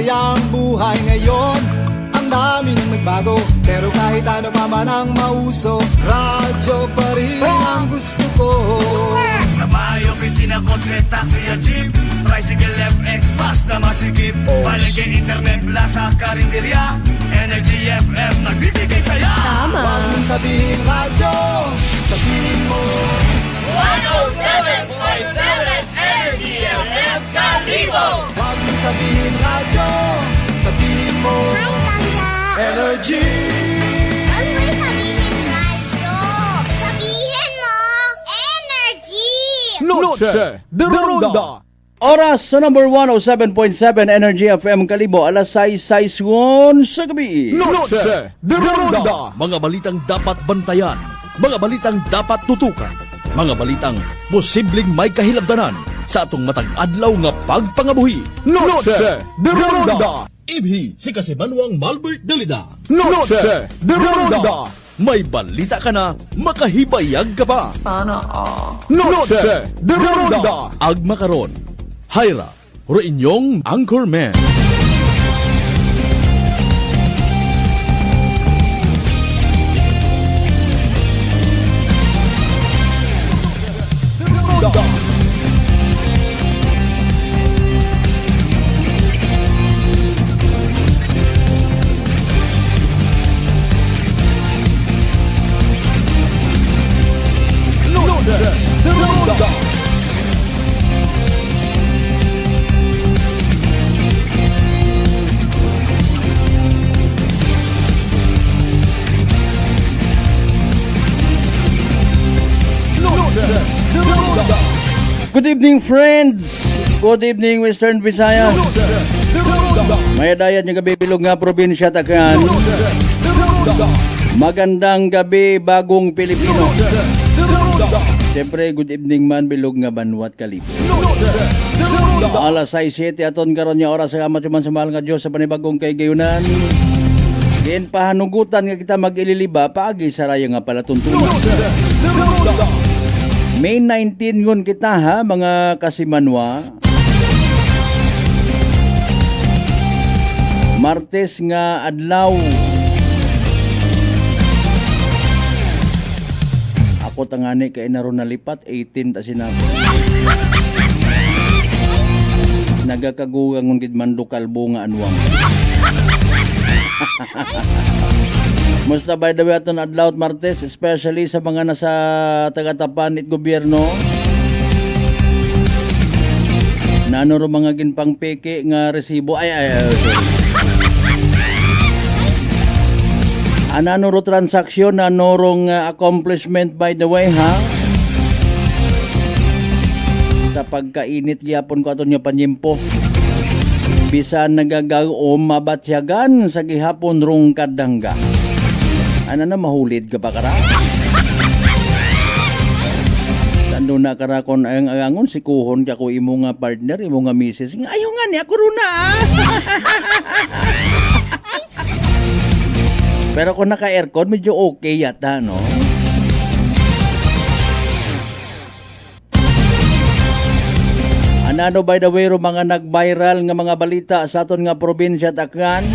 masayang buhay ngayon. Ang dami nang nagbago, pero kahit ano pa man ang mauso, radyo pa rin ang gusto ko. Sa bahay, opisina, kotse, taxi at jeep, tricycle, FX, bus na masikip, palengke, internet, plaza, karinderya, Energy FM, nagbibigay saya. Tama. Huwag mong sabihin radyo, sabihin mo 107.7 Energy FM Kalibo. Huwag mong sabihin radyo, sabihin mo Hi, Tanda. Energy. Huwag mo sabihin radyo. Sabihin mo, energy. Noche de Ronda. Oras sa number 107.7 Energy FM Kalibo, alas 6:06 sa gabi. Noche de Ronda. Mga balitang dapat bantayan, mga balitang dapat tutukan, mga balitang posibleng may kahilabdanan sa atong matag adlaw nga pagpangabuhi. Noche de Ronda. Ibhi si Kasimanwang Malbert Dalida. Noche de Ronda. May balita ka na, makahibayag ka pa. Noche de Ronda. Agma karon, Hyra, inyong Anchorman. Good evening, friends. Good evening, Western Visayas. May dayat nga gabi bilog nga probinsya Tacloban. Magandang gabi, bagong Pilipino. Siyempre, good evening man bilog nga Banwat Kalibo. Alas 6:07 aton karon nga oras sa amat man sa mahal nga Dios sa panibagong kay gayunan. Diyan pahanugutan nga kita mag-ililiba paagi sa raya nga palatuntunan. May 19 ngun kita ha, mga kasimanwa. Martes nga adlaw. Ako tangani kay naron nalipat 18 ta sinabi. Nagakagugang ngun gid man lokal bunga anwang. Musta by the way aton adlaw at Martes, especially sa mga nasa taga-tapanit gobyerno. Nano ro mga ginpang peke nga resibo sorry. Anano ro transaksyon, nano rong accomplishment by the way ha. Sa pagkainit gyapon ko aton nga panyimpo. Bisan nagagaom mabatsyagan sa gihapon rong kadangga. Ano na mahulid ka pa kara? Tando na kara kon ang angon si kuhon ka ko imo nga partner, imo nga misis. Ayaw nga ni ako runa. Pero kung naka-aircon medyo okay yata no. Anano by the way ro mga nag-viral nga mga balita sa aton nga probinsya Tacloban.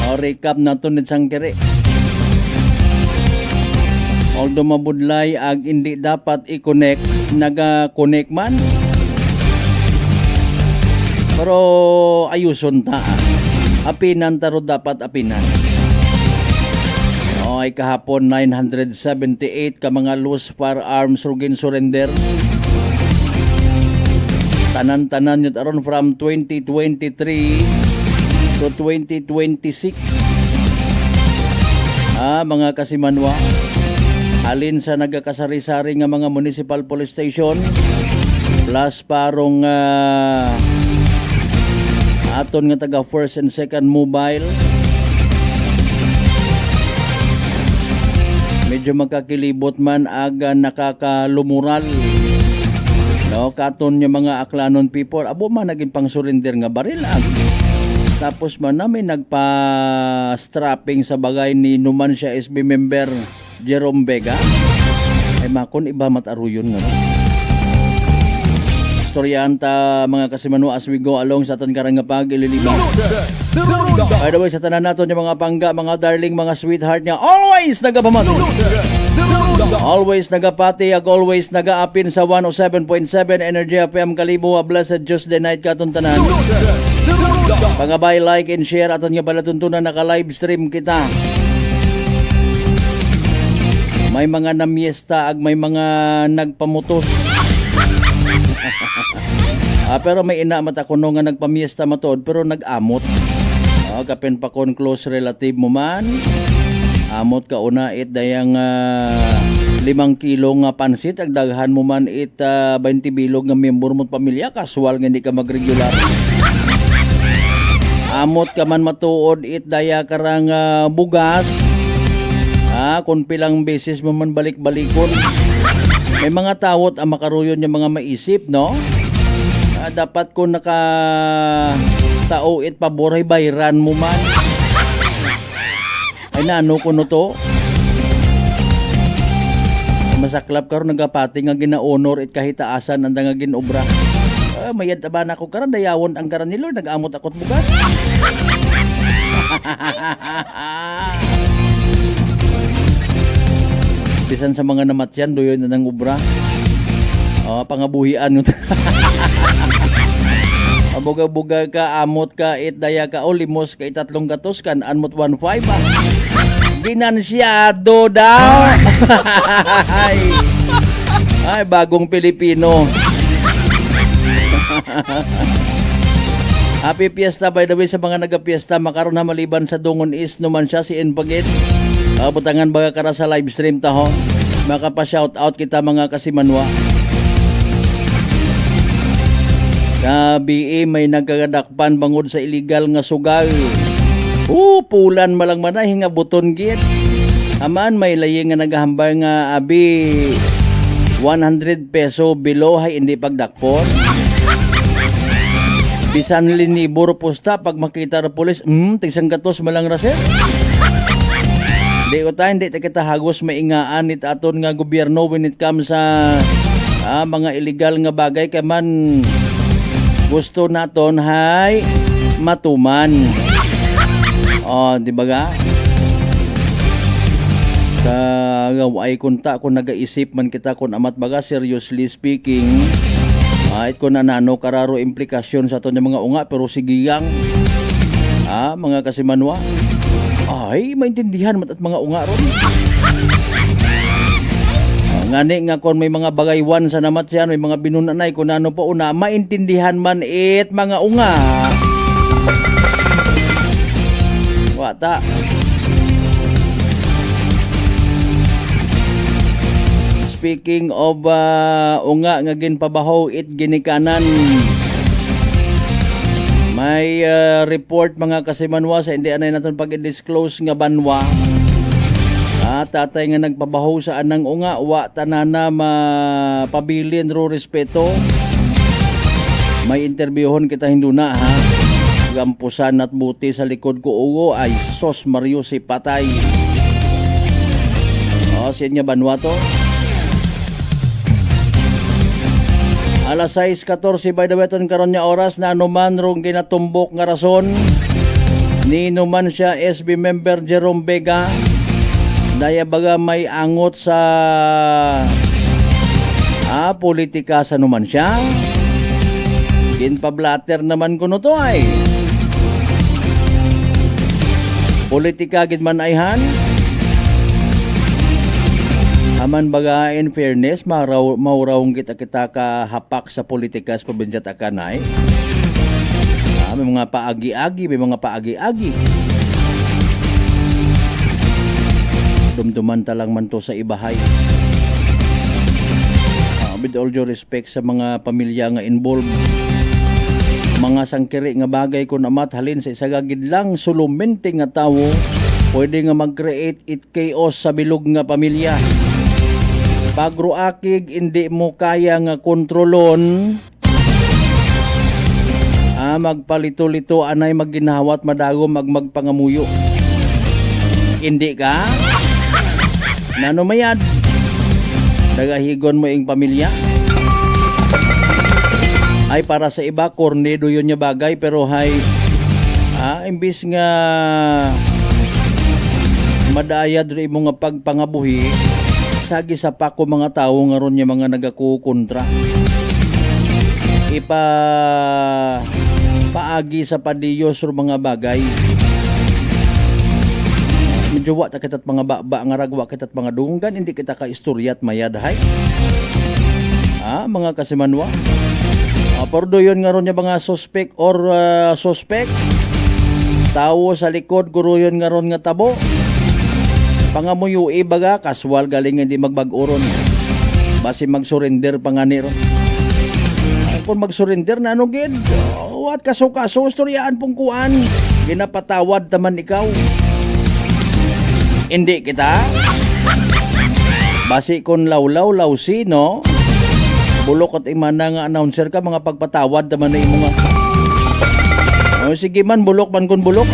O recap nato ni Sangkere. Although mabudlay ag hindi dapat i-connect, naga-connect man. Pero ayuson ta. Apinan taro dapat apinan. O ay kahapon 978 ka mga loose firearms rugin surrender. Tanan-tanan yun aron from 2023 to 2026. Mga kasimanwa, alin sa nagakasari-sari nga mga municipal police station plus parong aton nga taga first and second mobile. Medyo magkakilibot man aga nakakalumural. No, katon yung mga aklanon people, abo man naging pang surrender nga baril tapos man namin nagpa-strapping sa bagay ni Numancia SB member Jerome Vega. Ay makon iba mataruyon nga. istoryahan ta mga kasimanwa as we go along sa aton karang nga pag-ililibaw. By the way, sa tanan naton yung mga pangga, mga darling, mga sweetheart niya, always nagapamati. Always nagapati, ag always nagaapin sa 107.7 Energy FM Kalibo. A blessed Tuesday night katon tanan. Pangabay, like and share aton nga palatuntunan naka-live stream kita. May mga namiesta ag may mga nagpamutos. Pero may ina mata kuno nga nagpamiesta matod pero nag-amot. Kapin pa kon close relative mo man. Amot ka una it dayang 5 kilo nga pansit ag daghan mo man it 20 bilog nga member mo pamilya casual nga hindi ka magregular. Amot ka man matuod it daya karang bugas. Kung pilang beses mo man balik-balikon. May mga tawot ang makaruyon yung mga maisip, no? Dapat kung tao it paboray bayran mo man. Ay nano ko no to. Masaklap karon nagapati nga gina-honor it kahit taasan anda nga ginobra. Mayad taban ako karon dayawon ang karan ni Lord nag-amot akot bugas. Bisan sa mga namatyan doyon na ng obra. Pangabuhian yun. Abuga-buga ka, amot ka, itdaya ka, limos ka, 3 gatos kan, anmot 1.5 Ginansyado daw. Ay, bagong Pilipino. Happy Fiesta by the way sa mga nagapiesta. Makaroon na maliban sa Dungon East naman siya si Inpagit. Butangan baga kara sa live stream taho. Makapa-shoutout kita mga kasimanwa. Sa BE may nagkagadakpan bangod sa illegal nga sugal. Pulan malang manay nga buton git. Aman may laying nga naghahambal nga abi 100 peso below hay hindi pagdakpon. Bisan linibor pusta pag makita ra pulis, tigsang gatos malang raser. Di ko tayo, hindi kita hagos maingaan it aton nga gobyerno when it comes sa mga illegal nga bagay kay man gusto naton hay matuman. Di ba ga? Sa gaway kunta kung nagaisip man kita kung amat baga seriously speaking it ko nanano kararo implikasyon sa aton mga unga pero sigiyang mga kasimanwa ay maintindihan mat at mga unga ron. Ngani nga kon may mga bagaywan sa namat siya, may mga binunanay kung ano po una, maintindihan man it mga unga. Wata. Speaking of unga nga ginpabaho it ginikanan. May report mga kasimanwa sa hindi anay natin pag-disclose nga banwa. Tatay nga nagpabaho sa anang unga wa tanana mapabilin ro respeto. May interviewon kita hinduna ha. Gampusan at buti sa likod ko ugo ay sos Mario si patay. Siya nga banwa to. Alas 6:14 by the way ton karon nya oras na anuman rong ginatumbok nga rason ni numan siya SB member Jerome Vega daya baga may angot sa politika sa numan siya ginpablatter naman kuno to ay politika gid man ayhan. Aman baga in fairness, maurawang kita kahapak sa politika sa probinsya Takanay. May mga paagi-agi, Dumduman talang man to sa ibahay. With all due respect sa mga pamilya nga involved. Mga sangkiri nga bagay kung amat halin sa isagagid lang sulumente nga tawo, pwede nga mag-create it chaos sa bilog nga pamilya. Pagruakig hindi mo kaya nga kontrolon magpalito-lito anay magginahawat madago magpangamuyo hindi ka nanomayad dagahigon mo ing pamilya Ay para sa iba, kornedo yun niya bagay, pero hay, imbis nga madayad rin mo nga pagpangabuhi, sagi sa pako mga tao nga ron niya mga nagakukontra. Paagi sa padiyos ro mga bagay. Medyo wa ta kitat mga baba nga ragwa kitat mga dunggan, hindi kita ka istorya at mayad hay. Mga kasimanwa. Pordo yun nga ron niya mga suspect or suspect. Tawo sa likod, guro yun nga ron nga tabo. Pangamuyo ibaga, kaswal galing hindi magbag-uron. Basi mag-surrender pa nga ni ron. Kung mag-surrender na ano gid, at kaso-kaso, storyaan pong kuan, ginapatawad taman ikaw. Hindi kita. Basi kon lawlaw, lawsi, no? Bulok at imana nga announcer ka, mga pagpatawad taman na imo nga. Sige man, bulok man kun bulok.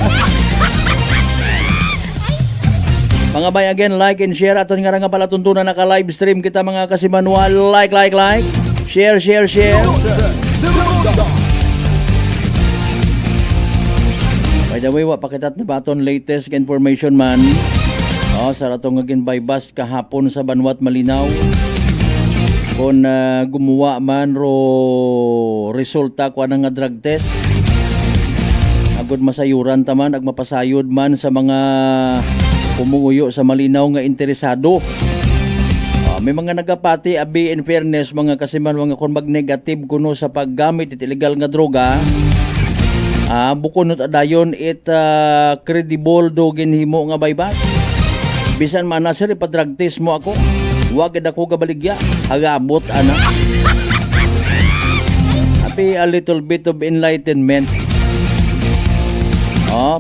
Mga bay, again, like and share. Aton nga nga pala tuntunan naka-live stream kita mga kasimanwa. Like. Share. By the way, pakitat na baton latest information man. Sa ratong again by bus kahapon sa Banwat Malinaw. Kung gumawa man ro resulta ko nga drug test. Agod masayuran taman, agmapasayod man sa mga pumunguyo sa Malinaw nga interesado. May mga nagapati abi in fairness mga kasiman mga kung mag-negative kuno sa paggamit it illegal nga droga. Bukunot adayon it credible do ginhimo nga baybas. Bisan man na sir ipa-drug test mo ako. Wag ako gabaligya. Agabot ana. Api a little bit of enlightenment.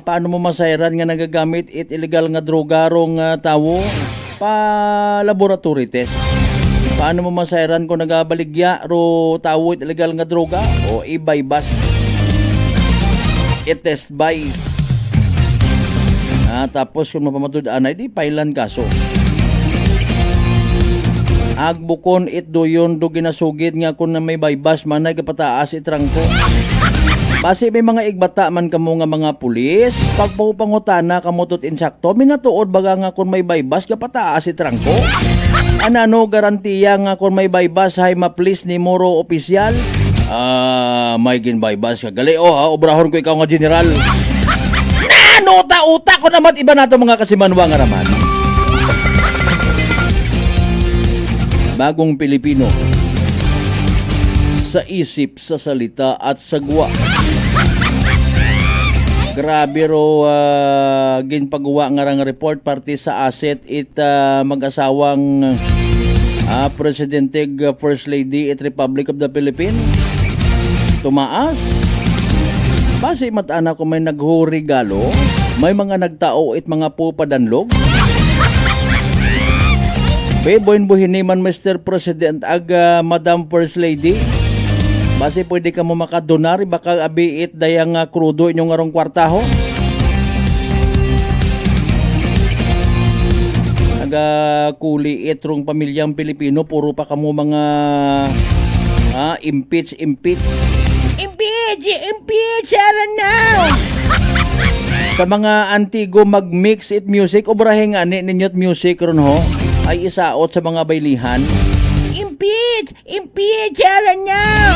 Paano mo masayran nga nagagamit it illegal nga droga rong tawo? Pa laboratory test. Paano mo masayran kung nagabaligya ro tawo it illegal nga droga o i-bypass i-test by tapos kung mapamatud anay di pailan kaso agbukon it do yun do ginasugid nga kung na may bypass manay kapataas itrangko. Basi may mga igbata man kamo nga mga pulis, pagpangutana kamo tot insakto, minatuod baga nga kung may baybas kapataas si trangko. Anano garantiya nga kung may baybas hay ma-please ni moro opisyal? May gin baybas ka gali obrahon ko ikaw nga general. Uta ko naman iba nato mga kasimanwa nga raman. Bagong Pilipino. Sa isip, sa salita at sa gawa. Grabe ro ginpagawa nga rang report parte sa asset it mag-asawang Presidente First Lady at Republic of the Philippines. Tumaas. Base matana ko may nagho-regalo, may mga nagtao it mga pupadanlog. Beboin buhini man Mr. President ag Madam First Lady. Base pwede ka mo makadonar, baka abiit dayang krudo inyong arong kwartaho. Nagakuli itrong pamilyang Pilipino, puro pa kamo mga impeach, Sharon now! Sa mga antigo mag-mix it music, obrahing ani ninyot music ron ho, ay isaot sa mga baylihan. Impeach, Sharon now!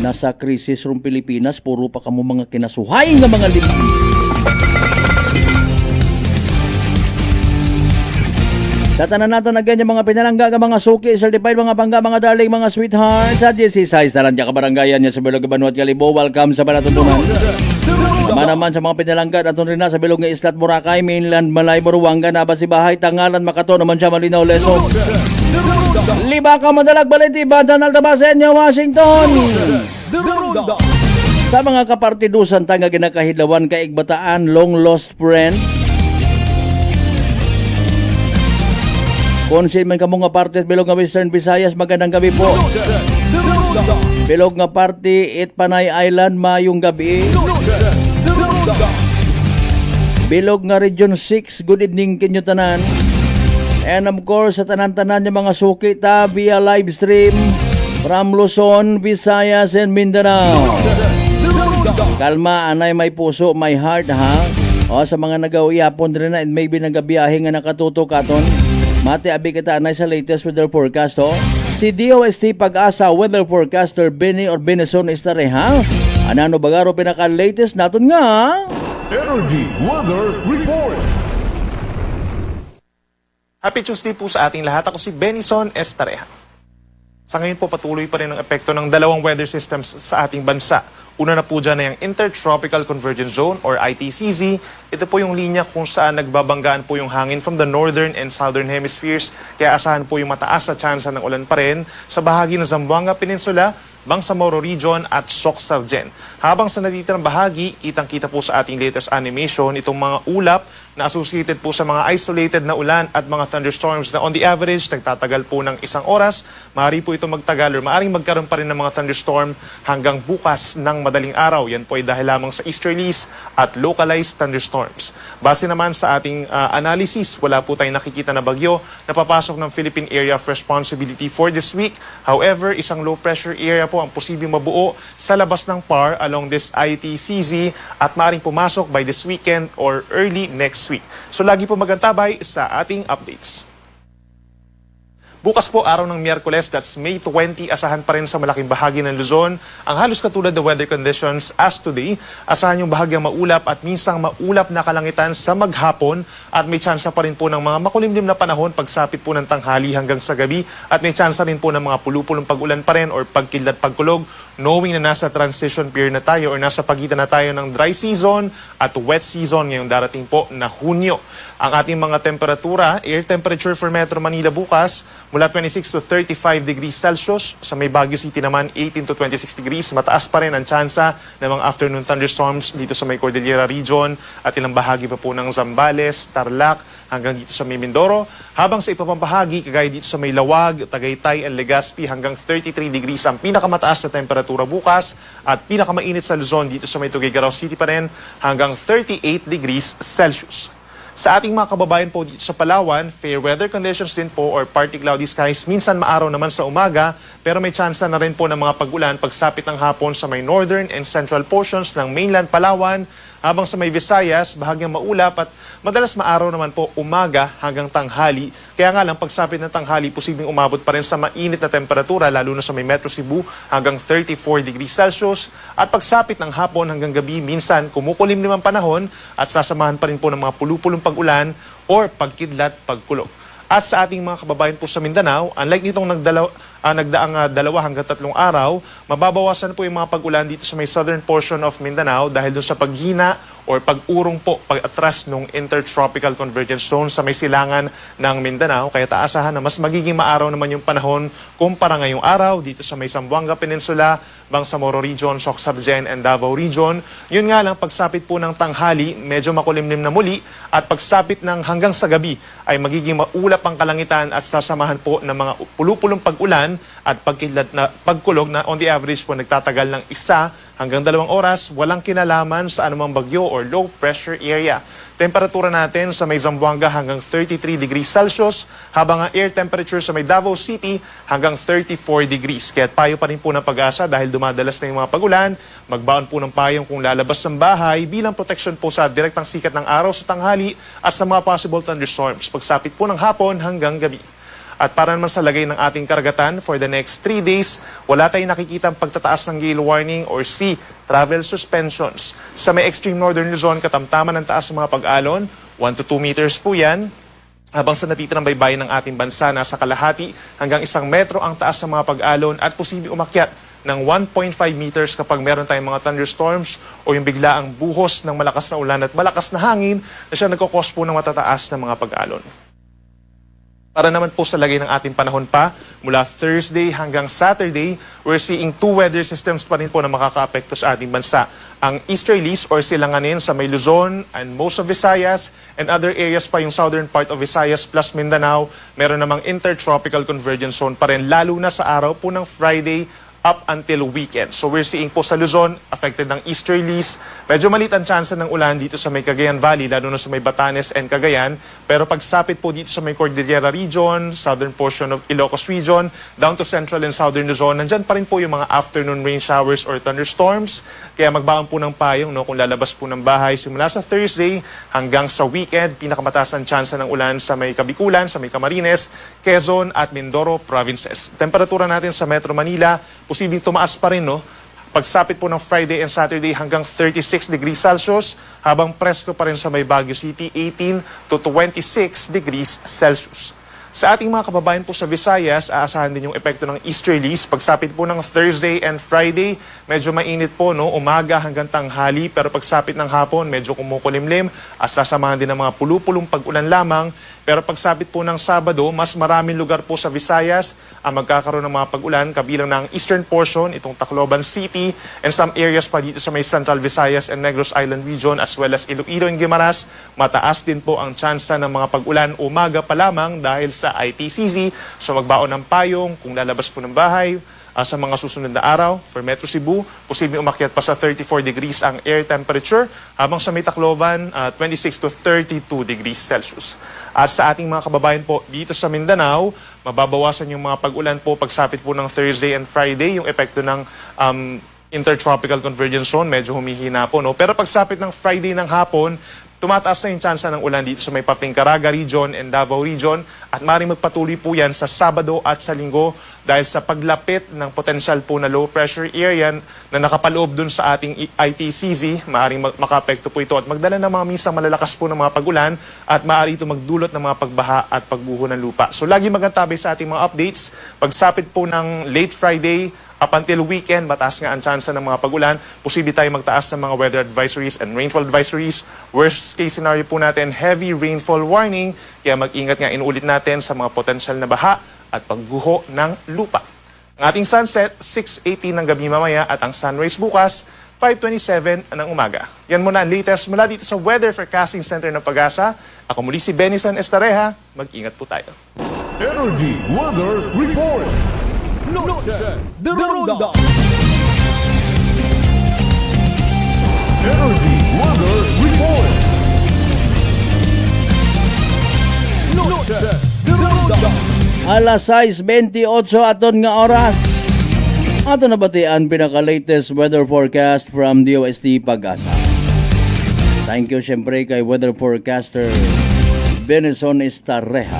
Nasa krisis rong Pilipinas, puro pa kamo mga kinasuhay nga mga lipi. Sa tanan nato na ganyan mga pinalangga ka mga suki, certified mga bangga, mga darling, mga sweetheart. Sa 16 tanan dyan kabaranggayan niya sa Bilog Banwat Kalibo. Welcome sa Panatuntunan. Manaman sa mga pinalangga at rin na sa Bilog nga Islat Boracay, Mainland, Malay, Boruanga, Nabasibahay, Tangalan, Makato, naman siya Malinaw, Leso. Liba ka madalag balitiba, Danal Tabaseña, Washington. Sa mga kapartidusan tanga ginakahilawan kaigbataan, long lost friend. Konsil man kamo nga parte Bilog nga Western Visayas, magandang gabi po. Bilog nga parte it Panay Island, mayong gabi. Bilog nga Region 6, good evening kinyo tanan. And of course, sa tanan-tanan niya mga suki ta via live stream from Luzon, Visayas, and Mindanao. Kalma, anay, may puso, may heart, ha? O, sa mga nagawiapon rin na and maybe nagabiyahe nga nakatuto katon, mati abi kita anay sa latest weather forecast, ho? Si DOST Pag-asa weather forecaster Benny or Benison Estare, ha? Anano bagaro pinaka-latest naton nga? Energy Weather Report. Happy Tuesday po sa ating lahat. Ako si Benison Estareja. Sa ngayon po patuloy pa rin ang epekto ng dalawang weather systems sa ating bansa. Una na po dyan na yung Intertropical Convergence Zone or ITCZ. Ito po yung linya kung saan nagbabanggaan po yung hangin from the northern and southern hemispheres. Kaya asahan po yung mataas na tsansa ng ulan pa rin sa bahagi ng Zamboanga Peninsula, Bangsamoro Region at Soc-Sargen. Habang sa natitirang bahagi, kitang-kita po sa ating latest animation itong mga ulap na associated po sa mga isolated na ulan at mga thunderstorms na on the average nagtatagal po ng 1 oras. Maaari po ito magtagal or maaaring magkaroon pa rin ng mga thunderstorm hanggang bukas ng madaling araw. Yan po ay dahil lamang sa easterlies at localized thunderstorms. Base naman sa ating analysis, wala po tayong nakikita na bagyo na papasok ng Philippine Area of Responsibility for this week. However, isang low pressure area po ang posibleng mabuo sa labas ng PAR along this ITCZ at maaaring pumasok by this weekend or early next week. So lagi po magantabay sa ating updates. Bukas po, araw ng Miyerkules, that's May 20, asahan pa rin sa malaking bahagi ng Luzon ang halos katulad na weather conditions as today. Asahan yung bahagyang maulap at minsang maulap na kalangitan sa maghapon at may tsansa pa rin po ng mga makulimlim na panahon pagsapit po ng tanghali hanggang sa gabi at may tsansa rin po ng mga pulupulong pag-ulan pa rin or pagkidlat pagkulog, knowing na nasa transition period na tayo or nasa pagitan na tayo ng dry season at wet season ngayong darating po na Hunyo. Ang ating mga temperatura, air temperature for Metro Manila bukas, mula 26 to 35 degrees Celsius. Sa may Baguio City naman, 18 to 26 degrees. Mataas pa rin ang tsansa ng mga afternoon thunderstorms dito sa may Cordillera Region at ilang bahagi pa po ng Zambales, Tarlac, hanggang dito sa may Mindoro. Habang sa iba pang bahagi, kagaya dito sa may Lawag, Tagaytay, and Legazpi, hanggang 33 degrees ang pinakamataas na temperatura bukas at pinakamainit sa Luzon dito sa may Tuguegarao City pa rin, hanggang 38 degrees Celsius. Sa ating mga kababayan po dito sa Palawan, fair weather conditions din po or partly cloudy skies. Minsan maaraw naman sa umaga, pero may tsansa na rin po ng mga pag-ulan pagsapit ng hapon sa may northern and central portions ng mainland Palawan. Habang sa may Visayas, bahagyang maulap at madalas maaraw naman po umaga hanggang tanghali. Kaya nga lang, pagsapit ng tanghali, posibleng umabot pa rin sa mainit na temperatura, lalo na sa may Metro Cebu, hanggang 34 degrees Celsius. At pagsapit ng hapon hanggang gabi, minsan kumukulim naman panahon at sasamahan pa rin po ng mga pulupulong pag-ulan or pagkidlat pagkulog. At sa ating mga kababayan po sa Mindanao, unlike nitong nagdaang 2 hanggang 3 araw, mababawasan po yung mga pag-ulan dito sa may southern portion of Mindanao dahil doon sa paghina or pag-urong po, pag-atras ng Intertropical Convergence Zone sa may silangan ng Mindanao. Kaya taasahan na mas magiging maaraw naman yung panahon kumpara ngayong araw dito sa may Zamboanga Peninsula, Bangsamoro Region, Soc-Sargen, and Davao Region. Yun nga lang, pagsapit po ng tanghali, medyo makulimlim na muli at pagsapit ng hanggang sa gabi ay magiging maulap ang kalangitan at sasamahan po ng mga pulupulong pag-ulan at pagkidlat na pagkulog na on the average po nagtatagal ng 1 hanggang 2 oras, walang kinalaman sa anumang bagyo or low pressure area. Temperatura natin sa may Zamboanga hanggang 33 degrees Celsius, habang ang air temperature sa may Davao City hanggang 34 degrees. Kaya payo pa rin po ng pag-asa dahil dumadalas na yung mga pagulan, magbaon po ng payong kung lalabas ng bahay bilang protection po sa direktang sikat ng araw sa tanghali at sa mga possible thunderstorms pagsapit po ng hapon hanggang gabi. At para naman sa lagay ng ating karagatan, for the next 3 days, wala tayong nakikitang pagtataas ng gale warning or sea travel suspensions. Sa may extreme northern Luzon, katamtaman ng taas ng mga pag-alon, 1 to 2 meters po yan. Habang sa natitirang baybayin ng ating bansa, nasa kalahati hanggang 1 metro ang taas ng mga pag-alon at posibleng umakyat ng 1.5 meters kapag meron tayong mga thunderstorms o yung biglaang buhos ng malakas na ulan at malakas na hangin na siya nagkakos po ng matataas na mga pag-alon. Para naman po sa lagay ng ating panahon pa, mula Thursday hanggang Saturday, we're seeing 2 weather systems pa rin po na makaka-apekto sa ating bansa. Ang easterlies or silanganin sa may Luzon and most of Visayas and other areas pa yung southern part of Visayas plus Mindanao, meron namang intertropical convergence zone pa rin, lalo na sa araw po ng Friday up until weekend. So we're seeing po sa Luzon, affected ng easterlies. Medyo maliit ang chance ng ulan dito sa may Cagayan Valley, lalo na sa may Batanes and Cagayan. Pero pagsapit po dito sa may Cordillera region, southern portion of Ilocos region, down to central and southern Luzon, nandyan pa rin po yung mga afternoon rain showers or thunderstorms. Kaya magbaon po ng payong kung lalabas po ng bahay simula sa Thursday hanggang sa weekend. Pinakamataas ang chance ng ulan sa may Kabikulan, sa may Camarines, Quezon at Mindoro provinces. Temperatura natin sa Metro Manila, posibleng tumaas pa rin, pagsapit po ng Friday and Saturday hanggang 36 degrees Celsius, habang presko pa rin sa may Baguio City, 18 to 26 degrees Celsius. Sa ating mga kababayan po sa Visayas, aasahan din yung epekto ng easterlies. Pagsapit po ng Thursday and Friday, medyo mainit po, umaga hanggang tanghali. Pero pagsapit ng hapon, medyo kumukulimlim at sasamahan din ng mga pulupulong pag-ulan lamang. Pero pagsapit po ng Sabado, mas maraming lugar po sa Visayas ang magkakaroon ng mga pag-ulan, kabilang ng eastern portion, itong Tacloban City, and some areas pa dito sa may Central Visayas and Negros Island region, as well as Iloilo and Guimaras. Mataas din po ang tsansa ng mga pag-ulan umaga pa lamang dahil sa ITCZ. So magbaon ng payong kung lalabas po ng bahay. Sa mga susunod na araw, for Metro Cebu, posibleng umakyat pa sa 34 degrees ang air temperature, habang sa may Tacloban, 26 to 32 degrees Celsius. At sa ating mga kababayan po dito sa Mindanao, mababawasan yung mga pag-ulan po pagsapit po ng Thursday and Friday, yung epekto ng intertropical convergence zone, medyo humihina po. Pero pagsapit ng Friday ng hapon, tumataas na yung tsansa ng ulan dito sa may Papingcaraga region and Davao region, at maaaring magpatuloy po yan sa Sabado at sa Linggo dahil sa paglapit ng potential po na low pressure area na nakapaloob dun sa ating ITCZ. Maaaring makaapekto po ito at magdala ng mga minsang malalakas po ng mga pag-ulan at maaari ito magdulot ng mga pagbaha at pagbuho ng lupa. So lagi magantabay sa ating mga updates. Pagsapit po ng late Friday, up until weekend, mataas nga ang tsansa ng mga pag-ulan. Posible tayo magtaas ng mga weather advisories and rainfall advisories. Worst case scenario po natin, heavy rainfall warning. Kaya mag-ingat nga, inuulit natin sa mga potensyal na baha at pagguho ng lupa. Ang ating sunset, 6:18 ng gabi mamaya, at ang sunrise bukas, 5:27 ng umaga. Yan muna ang latest mula dito sa Weather Forecasting Center ng Pag-asa. Ako muli si Benison Estareja. Mag-ingat po tayo. Energy Weather Report. Noche de Ronda. Energy Weather Report. Noche de Ronda. Alas 6:28 aton nga oras. Ato na batian pinaka-latest weather forecast from DOST Pag-asa. Thank you syempre kay weather forecaster Benison Estareja.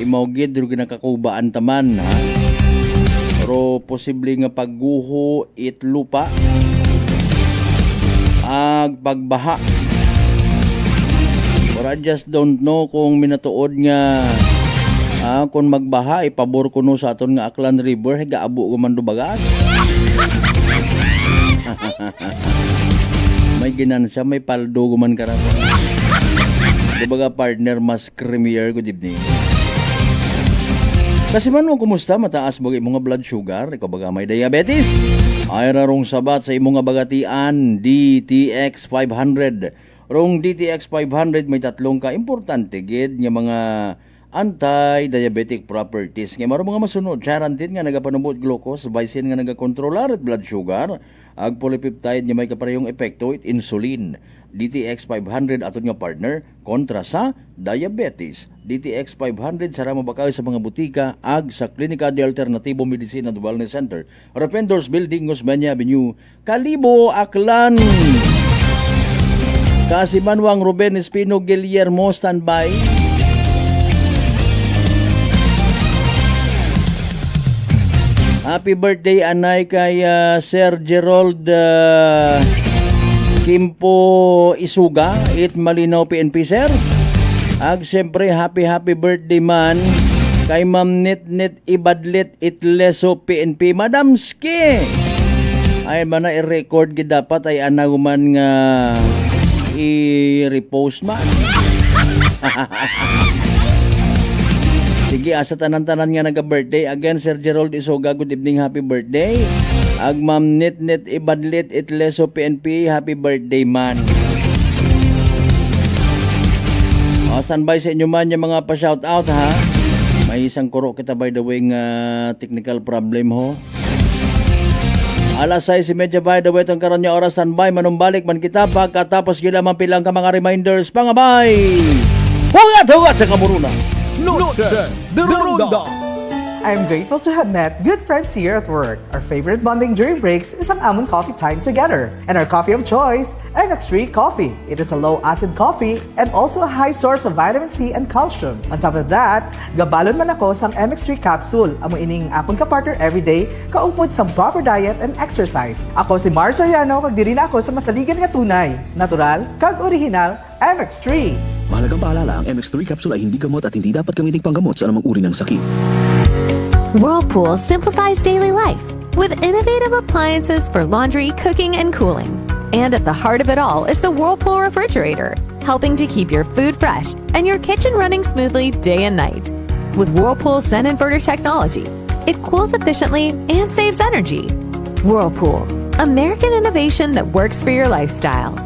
Imaugid rin ginakakubaan taman, ha? Pero posible nga pagguho it lupa ag pagbaha. But I just don't know kung minatuod nga kung magbaha, ipabor ko no sa aton nga Aklan River, gaabo ko man dubagas. May ginansya, may paldo ko man karapon. Dibaga partner, mas creamier, good evening. Kasi man mo, kumusta? Mataas ba imong blood sugar? Ikaw baga may diabetes? Ay rarong sabat sa imong bagatian, DTX 500. Rong DTX 500 may tatlong ka importante gid nga mga anti-diabetic properties. Nga marong mga masunod, charantin nga nagapanubot glucose, visin nga nagakontrolar at blood sugar, ag polypeptide nga may kaparehong epekto it insulin. DTX 500 aton nga partner kontra sa diabetes. DTX 500 sara mabakaw sa mga butika ag sa Klinika de Alternatibo Medicina and Wellness Center, Rependors Building, Osmeña Avenue, Kalibo, Aklan. Kasimanwang Ruben Espino Guillermo, standby. Happy birthday anay kay Sir Gerald Kimpo Isuga, it Malinaw PNP sir. Ag siyempre happy birthday man kay Ma'am Nit Ibadlit Itleso PNP, Madam Ski. Ay man na i-record gid dapat ay anaguman nga i-repost man. Sige, asa tanan-tanan nga naga-birthday. Again, Sir Gerald Isuga, good evening, happy birthday. Ag Ma'am Nit Ibadlit Itleso PNP, happy birthday man. O, standby sa inyo man yung mga pa-shoutout ha. May isang kuro kita by the way nga technical problem ho. Alas 6:30 by the way itong karon niya oras standby manumbalik man kita pagkatapos gila man pilang ka mga reminders pangabay. Hugat sa kamuruna. Noche de Ronda. I'm grateful to have met good friends here at work. Our favorite bonding during breaks is ang amon coffee time together. And our coffee of choice, MX3 Coffee. It is a low-acid coffee and also a high source of vitamin C and calcium. On top of that, gabalon man ako sang MX3 capsule. Amo ining akong kapartner everyday, kaupod sa proper diet and exercise. Ako si Mars Soriano, kag diri na ako sa masaligan nga tunay, natural, kag original, MX3. Mahalagang paalala, ang MX3 capsule ay hindi gamot at hindi dapat gamitin panggamot sa anumang uri ng sakit. Whirlpool simplifies daily life with innovative appliances for laundry, cooking, and cooling. And at the heart of it all is the Whirlpool refrigerator, helping to keep your food fresh and your kitchen running smoothly day and night. With Whirlpool Sun Inverter technology, it cools efficiently and saves energy. Whirlpool, American innovation that works for your lifestyle.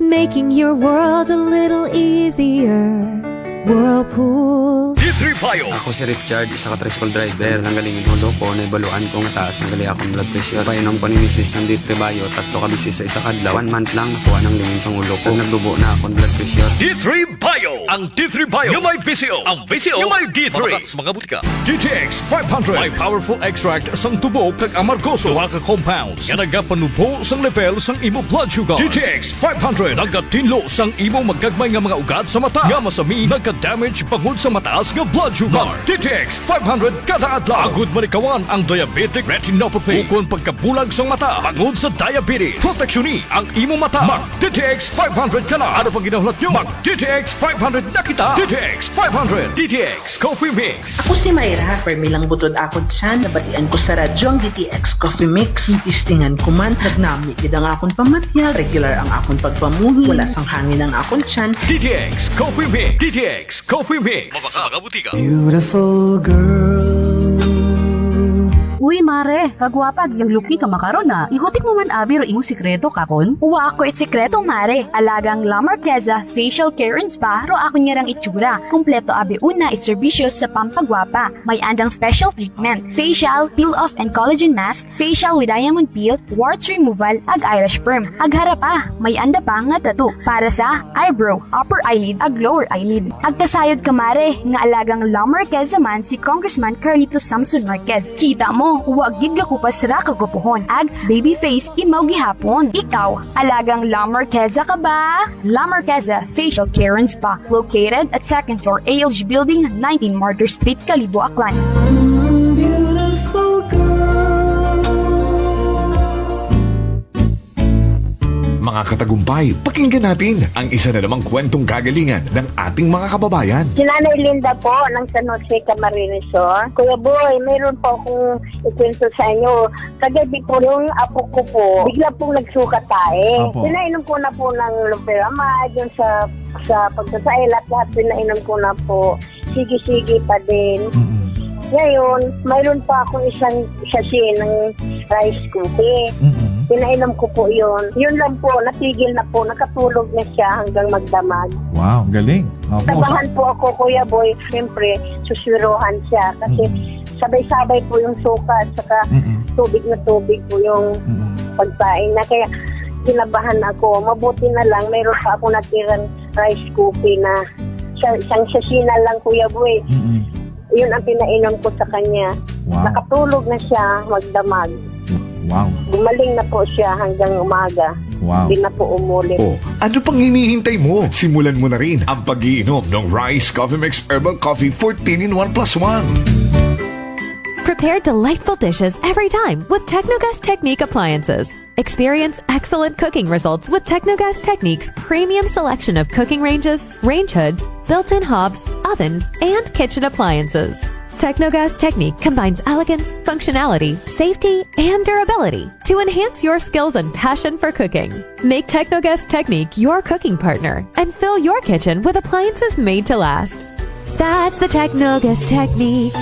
Making your world a little easier. Whirlpool. D3 Bio. Ako si Richard, isa ka tricycle driver. Nanggaling yung ulo ko, naibaluan ko nga taas, nagali akong blood pressure. Painom ko ni Mrs. ng D3 Bio, 3 ka bisis sa isa kadlaw. 1 month lang, nakuha ng lingin sa ulo ko. Naglubo na akong blood pressure. D3 Bio. Ang D3 Bio yung may VCO. Ang VCO yung may D3. Sa mga butika. DTX 500. May powerful extract sang tubo kag amargoso. Duha ka compounds. Nga nagapanubo sang level sang imo blood sugar. DTX 500. Nagatinlo sang imo magagmay nga mga ugat sa mata. Nga masami nagka-damage pangod sa mataas nga blood sugar. DTX 500 kada adlaw. Agud manikawan ang diabetic retinopathy. Ukon pagkabulag sa mata. Pangod sa diabetes. Proteksyon ni ang imo mata. Mag DTX 500 ka na. Ano pang ginahulat nyo? Mag DTX 500 na kita. DTX 500. DTX Coffee Mix. Ako si Mayra. Permilang butod ako dyan. Nabatian ko sa radyo ang DTX Coffee Mix. Tistingan ko man. Nagnami gid ang akong pamatyal. Regular ang akong pagpamuhi. Wala sang hangin ang akong tiyan. DTX Coffee Mix. DTX Coffee Mix. Mabaka mga butika. Beautiful girl. Uy, mare, kagwapag yung luki ka makaron na. Ihutik mo man abi ro imong sikreto kakon. Uwa ako sikreto, mare. Alagang La Marqueza Facial Care and Spa ro ako niyarang itsura. Kumpleto abi una iserbisyo sa pampagwapa. May andang special treatment. Facial, peel-off and collagen mask, facial with diamond peel, warts removal, ag eyelash perm. Ag harapa, may anda pa nga tattoo. Para sa eyebrow, upper eyelid, ag lower eyelid. Ag kasayod ka, mare, nga alagang La Marqueza man si Congressman Carlito Samson Marquez. Kita mo, huwag gid ka kupas ra kagupuhon. Ag baby face imaw gihapon. Ikaw, alagang La Marqueza ka ba? La Marqueza Facial Care and Spa, located at 2nd floor ALG Building, 19 Martyr Street, Kalibo, Aklan. Beautiful girl. Mga katagumpay, pakinggan natin ang isa na namang kwentong kagalingan ng ating mga kababayan. Si Nanay Linda po ng San Jose Camarines Sur. Kuya Boy, mayroon po akong ikwento sa inyo. Kagabi po yung apo ko po, bigla pong nagsuka tayo. Pinainom ko na po ng loperamide, yung sa pagsasail at lahat pinainom ko na po. Sige-sige pa din. Ngayon, mayroon pa akong isang sachet ng rice cookie. Pinainom ko po yun. Yun lang po, natigil na po. Nakatulog na siya hanggang magdamag. Wow, galing. Tabahan po ako, Kuya Boy. Siyempre, suswiruhan siya. Kasi sabay-sabay po yung suka at saka tubig na tubig po yung pagpain na. Kaya kinabahan ako. Mabuti na lang, mayroon pa ako natirang rice cookie na isang sasina lang, Kuya Boy. Yun ang pinainom ko sa kanya. Wow. Nakatulog na siya magdamag. Wow. Gumaling na po siya hanggang umaga. Wow. Hindi na po umulit. Oh, ano pang hinihintay mo? Simulan mo na rin ang pag-iinom ng Rice Coffee Mix Herbal Coffee 14-in-1+1. Prepare delightful dishes every time with Technogas Technique appliances. Experience excellent cooking results with Technogas Technique's premium selection of cooking ranges, range hoods, built-in hobs, ovens, and kitchen appliances. Technogas Technique combines elegance, functionality, safety, and durability to enhance your skills and passion for cooking. Make Technogas Technique your cooking partner and fill your kitchen with appliances made to last. That's the Technogas Technique.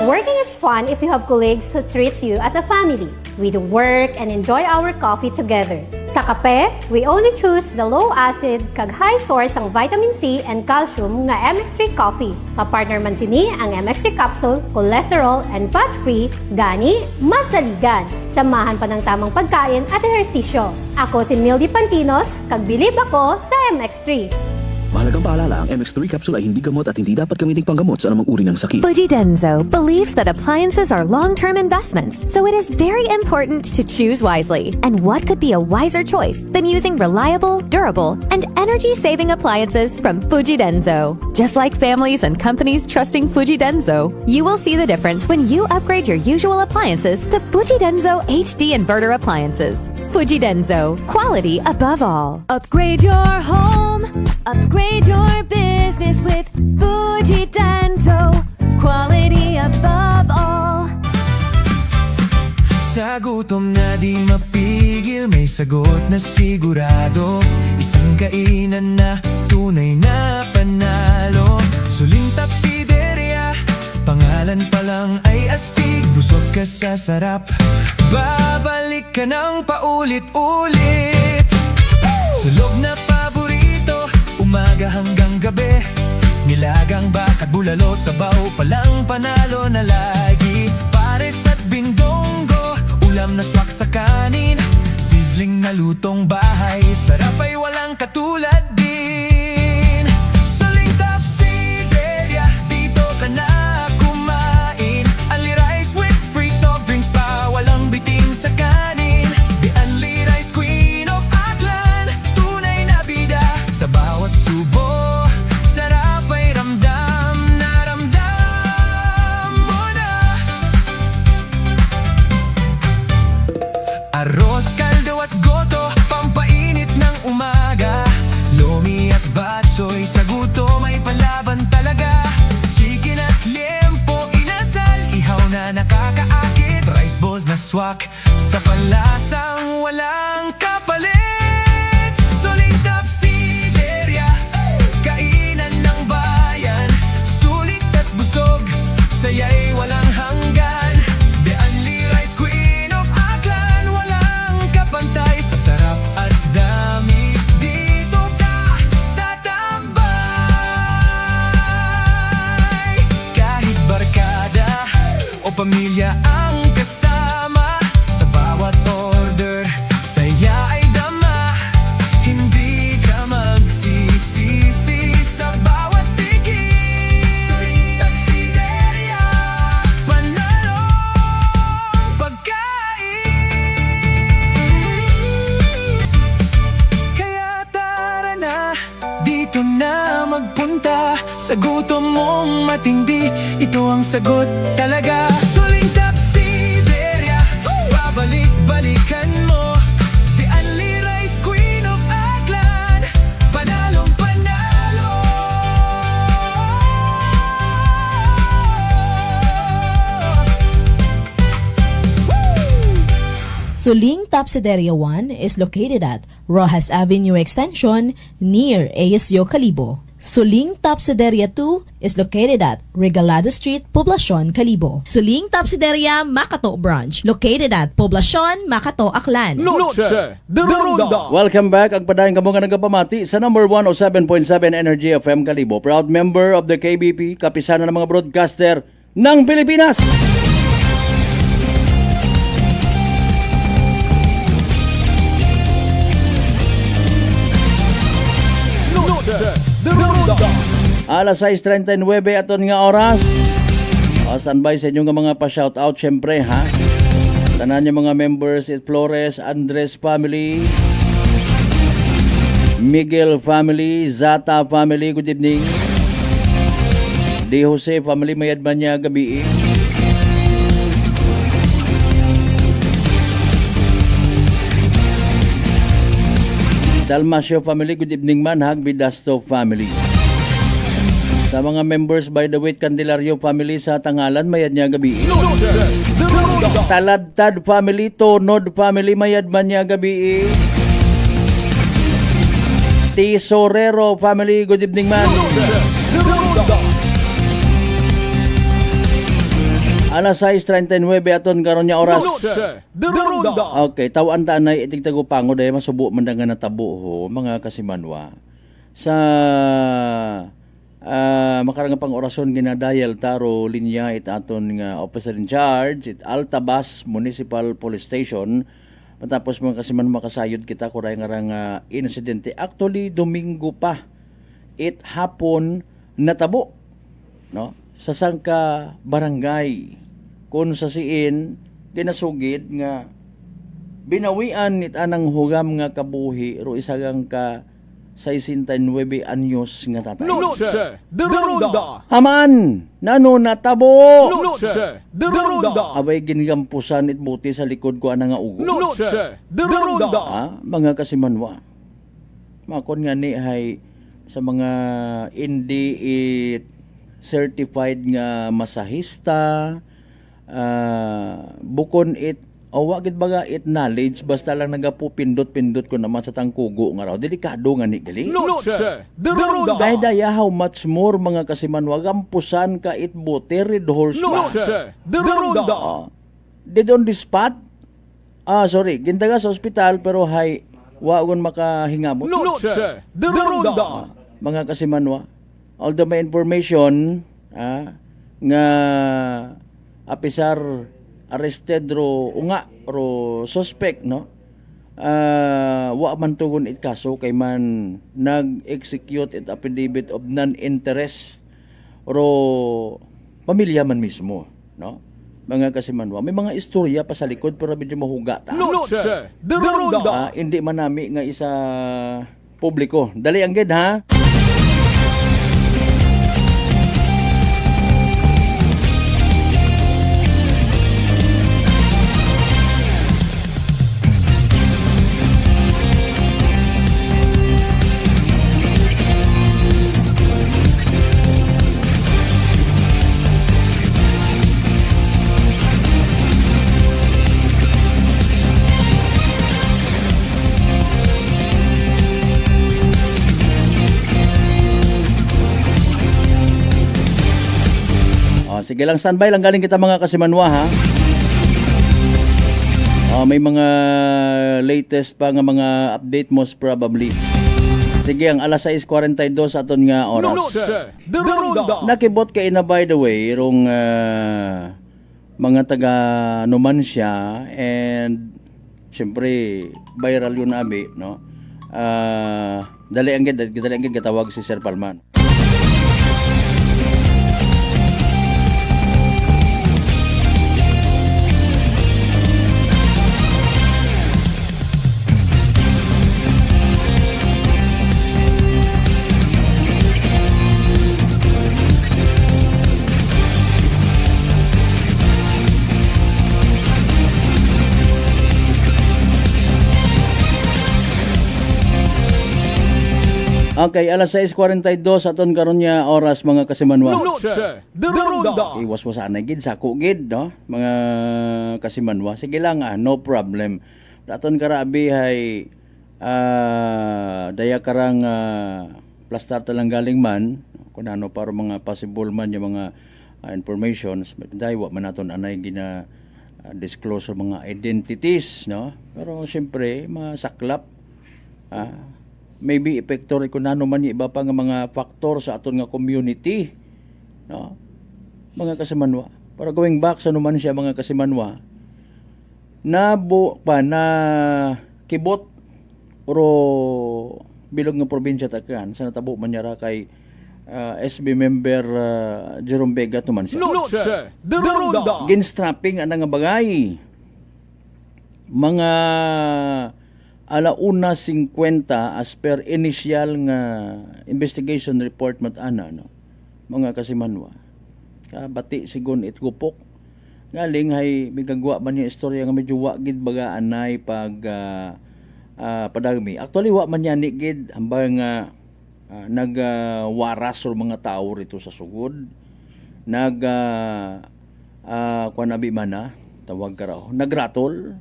Working is fun if you have colleagues who treats you as a family. We do work and enjoy our coffee together. Sa kape, we only choose the low-acid kag high source ang vitamin C and calcium nga MX3 coffee. Kapartner man sini ang MX3 capsule, cholesterol and fat-free, gani, masaligan. Samahan pa ng tamang pagkain at ehersisyo. Ako si Mildy Pantinos, kag bilib ako sa MX3. Mahalagang paalala, ang MX3 capsule ay hindi gamot at hindi dapat gamitin panggamot sa anumang uri ng sakit. Fujidenzo believes that appliances are long-term investments, so it is very important to choose wisely. And what could be a wiser choice than using reliable, durable, and energy-saving appliances from Fujidenzo? Just like families and companies trusting Fujidenzo, you will see the difference when you upgrade your usual appliances to Fujidenzo HD inverter appliances. Fujidenzo, quality above all. Upgrade your home, upgrade your business with Fujidenzo, quality above all. Sa gutom na di mapigil, may sagot na sigurado. Isang kainan na tunay na panalo. Suling Tapsideria, pangalan pa lang ay astig. Busog ka sa sarap, babalik ka ng paulit-ulit. Sulog na paborito, umaga hanggang gabi. Nilagang bakat bulalo, sabaw palang panalo na lagi. Pares at bindonggo, ulam na swak sa kanin. Sizzling na lutong bahay, sarap ay walang katulad din. Suling Tapsideria, dito ka na kumain. Only rice with free soft drinks pa, walang bitin sa kanin. The only rice queen of Aklan, tunay na bida. Sa bawat subo, sarap ay ramdam na ramdam mo na. Arroz, kaldo at goto, pampainit ng umaga. Lomi at batchoy, sa gutom ay palaban talaga. Chicken at liempo, inasal, ihaw na nakakaakit. Rice balls na swak, sa panlasang walang kapalit. Suling Tapsideria, kainan ng bayan. Sulit at busog, saya'y walang hanggan. The only rice queen of Aklan, walang kapantay. Sa sarap at dami, dito ka tatambay. Kahit barkada o pamilya ang kasama, sa bawat order, saya ay dama. Hindi ka magsisisi sa bawat tikim. Suling Tapsideria, panalo pagkain. Kaya tara na, dito na magpunta. Sa gutom mong matindi, ito ang sagot talaga. Suling Tapsideria, babalik-balikan mo. The only rice queen of Aklan, panalong panalo. Suling Tapsideria 1 is located at Rojas Avenue Extension near ASU Calibo. Suling Tapsideria 2 is located at Regalado Street, Poblacion, Calibo. Suling Tapsideria Makato Branch located at Poblacion, Makato, Aklan. Noche de Ronda. Welcome back. Ang padayon kamo nga nagapamati sa number 107.7 Energy FM Calibo. Proud member of the KBP, kapisanan ng mga broadcaster ng Pilipinas. Alas 6:39 aton nga oras. Standby sa inyo nga mga pa-shoutout syempre ha. Tanan niyo mga members at Flores, Andres family, Miguel family, Zata family, good evening. De Jose family, mayad man niya gabi. Dalmasio family, good evening man. Hagbidasto family. Sa mga members by the Wait Candelario family sa Tangalan, mayad niya gabi. Taladtad family, Tonod family, mayad man niya gabi. Tisorero family, good evening man. Alas 6:39 aton karon nya oras. Noche de Ronda. Okay, tawaan ta na itigtago pango dahil masubo man nga natabo ho, mga kasimanwa. Sa makarang pang orasyon ginadayal taro linya it aton nga officer in charge it Altabas Municipal Police Station. Matapos mga kasiman makasayod kita kuray nga insidente. Actually Domingo pa it hapon natabo, no? Sa sangka barangay kun sa siin ginasugid nga binawian it anang hugam nga kabuhi ro isagang ka 69 anyos nga tatay. Noche de Ronda. Haman, nano natabo. Noche de Ronda. Abay gingampusan it buti sa likod ko ana nga ugo. Noche de Ronda. Mga kasimanwa. Makon nga ni hay sa mga hindi it certified nga masahista, bukon it wagid baga it knowledge basta lang nagapupindot-pindot ko naman sa tangkugo nga raw delikado nga ni gali. Noche de Ronda. Dahil daya how much more mga kasimanwa gampusan ka it bote red horse ba. Noche de Ronda. Dead on the spot. Sorry, gindaga sa ospital pero hay wagon makahingamot. Noche de Ronda. Mga kasimanwa, although may information nga apisar arrested ro suspect, no? Wa man tugon it kaso kay man nag-execute it affidavit of non-interest ro pamilya man mismo, no? Mga kasimanwa, may mga istorya pa sa likod pero medyo mahuga ta. Noche de Ronda. Hindi man nami nga isa publiko. Dali ang gid ha. Sige lang, standby lang galing kita mga kasimanwa ha. May mga latest pa nga mga update most probably. Sige, ang alas 6:42 aton nga oras. Noche de Ronda. Nakibot kay na by the way rong mga taga Numancia and syempre viral yun abi, no? Dali ang gid katawag si Sir Palman. Okay, alas 6:42 aton karon nya oras mga kasimanwa. Noche de Ronda. Iwas-wasan na gid sako gid, no? Mga kasimanwa. Sige lang no problem. Daton karabi hay daya karang plastar talang galing man kun ano para mga possible man yung mga informations dahil wa man naton anay gina disclose mga identities, no? Pero siyempre masaklap maybe epektor kung ano man iba pa nga mga faktor sa aton nga community, no? Mga kasimanwa, para going back sa numan siya mga kasimanwa na kibot oro bilog nga probinsya takan sa natabo man niya kay SB member Jerome Vega tuman siya. Noche de Ronda. Ginstrapping ana nga bagay mga 1:50 as per initial nga investigation report matana, no? Mga kasimanwa. Kabati sigon itgupok. Ngaling hay migagwa man yung istorya nga medyo wa gid baga anay pag padagmi. Actually wa man yan gid hambang nagwaras or mga tao rito sa sugod. Kuan abi man tawag ka raw. Nagratol.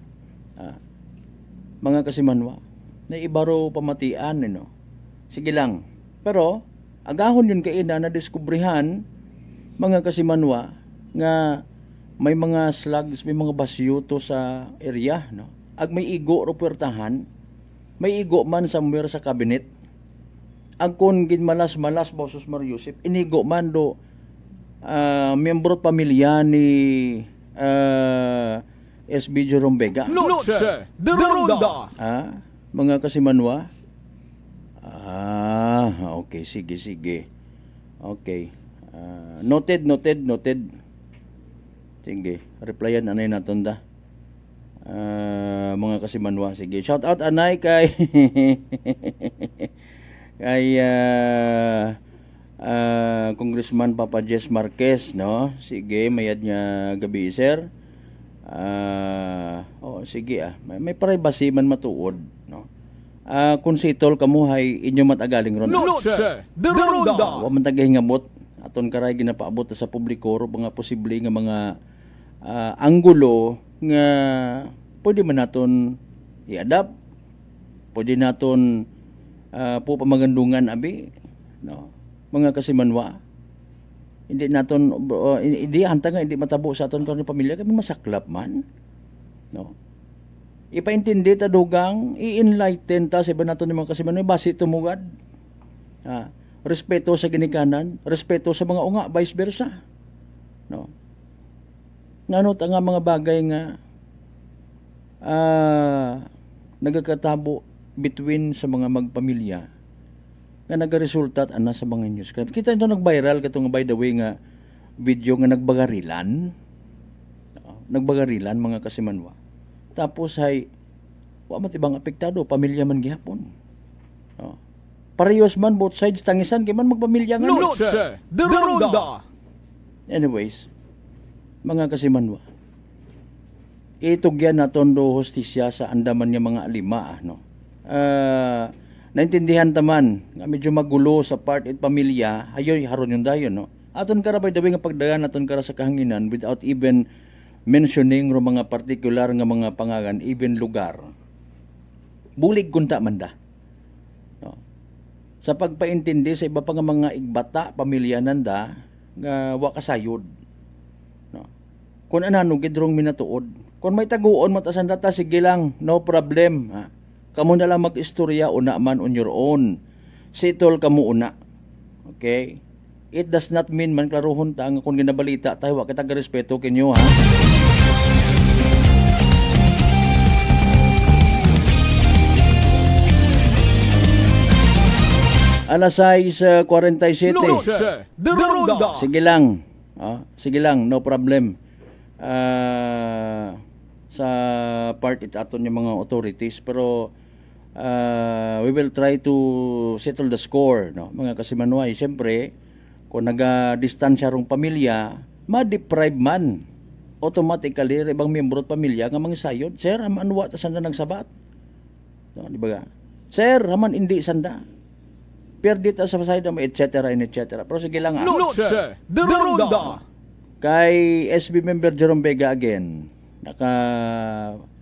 Mga kasimanwa, na ibaro pamatian, no? Sige lang. Pero, agahon yun kaina na diskubrihan, mga kasimanwa, nga may mga slugs, may mga basyuto sa area, no? Ag may igo ro puwertahan, may igo man somewhere sa cabinet. Ang kun ginmalas-malas Bosos Mariusip, inigo man do miyembro at pamilya ni SB Jerome Vega. Noche de Ronda. Mga kasimanwa. Okay, sige. Okay. Noted. Sige, replyan anay naton da. Mga kasimanwa, sige. Shout out anay kay Congressman Papa Jess Marquez, no? Sige, mayad nga gabi, sir. Sige may privacy man matuod, no? Kung sitol kamuhay inyo matagaling ron. Noche de Ronda. Wa man tagahingamot aton karay ginapaabot sa publiko ro mga posible nga mga anggulo nga pwede man naton i-adapt, pwede naton po pamagandungan abi, no? Mga kasimanwa, hindi naton hindi hanta nga hindi matabo sa aton karon pamilya kami masaklap man, no? Ipaintindi ta dugang i-enlighten ta sa iba naton mga kasimanwa base tumugad. Respeto sa ginikanan, respeto sa mga unga, vice versa, no? Nanot nga mga bagay nga nagakatabo between sa mga magpamilya nga nagaresultat ana sa mga news. Kita ito nag-viral katong by the way nga video nga nagbagarilan mga kasimanwa. Tapos ay wa man tibang apektado, pamilya man gihapon. Parehas man both sides tangisan kay man magpamilya nga. Noche de Ronda. Anyways, mga kasimanwa, itugyan naton do hostisya sa andaman nga mga alima, no? Naintindihan taman nga medyo magulo sa part it pamilya, ayoy haron yung dayon, no? Aton kara by the way nga pagdagan naton kara sa kahanginan without even mentioning ro mga particular nga mga pangalan, even lugar. Bulig kunta man da, no? Sa pagpaintindi sa iba pa nga mga igbata pamilya nanda nga wa kasayod, no? Kung anano gidrong minatuod, kung may taguon mo tasan data, sige lang, no problem, ha? Kamu na lang mag-istorya una man on your own. Sitol kamu una. Okay? It does not mean man klaruhon ta nga kung ginabalita tayo wa kita respeto kinyo, ha? Alas 6:47. Noche de Ronda. Sige lang, no problem. Sa part it aton yung mga authorities, pero we will try to settle the score, no? Mga kasimanway, siyempre kung naga-distansya rong pamilya, ma-deprive man automatically ibang miyembro at pamilya nga mga sayod. Sir, haman wa ta sanda nagsabat, no? Di ba? Sir, haman hindi sanda perdita sa sayod mo, etc. Pero sige lang, Noche de Ronda. Kay SB member Jerome Vega again, nakataot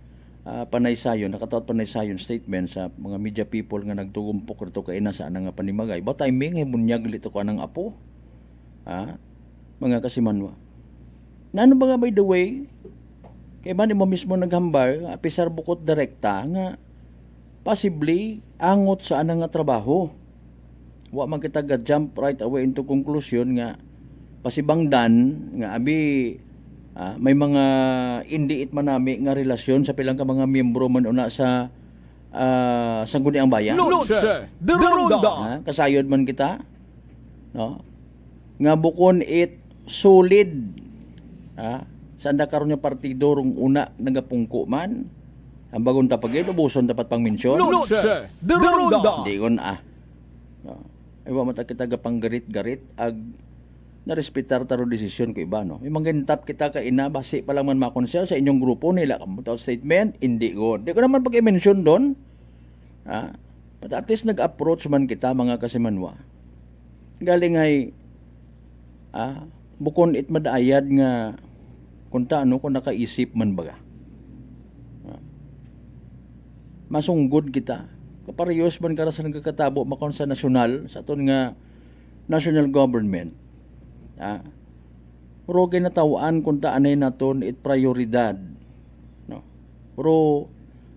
panaysayon statement sa mga media people nga nagtugumpok rito kay ina sa anang panimagay. Ba timing himunyag lito ko anang apo. Mga kasimanwa. Nano ba nga by the way, kay man mo mismo naghambar, apisar bukot direkta nga possibly angot sa anang nga trabaho. Wa man kita jump right away into conclusion nga pasibangdan nga abi may mga indiit manami nga relasyon sa pilang ka mga miyembro man una sa sangguniang bayan. Noche de Ronda. Kasayod man kita, no? Nga bukon it solid, sanda karon nga partido rong una nagapungko man. Ang bagong tapagay ubuson dapat pang mensyon. Noche de Ronda. Di kon ay wa mata kita gapanggarit-garit ag narespetar taro desisyon ko iba, no? May mangintap kita ka ina base pa lang man makonsel sa inyong grupo nila kamuta statement hindi good. Di ko naman pag-i-mention doon. But at least nag-approach man kita mga kasimanwa. Galing ay bukon it madayad nga kunta ano kung nakaisip man baga. Masunggod kita. Kaparehos man kara sa nagkakatabo makon sa nasyonal sa aton nga national government. Pero ginatawaan kung taanay naton it prioridad. No? Pero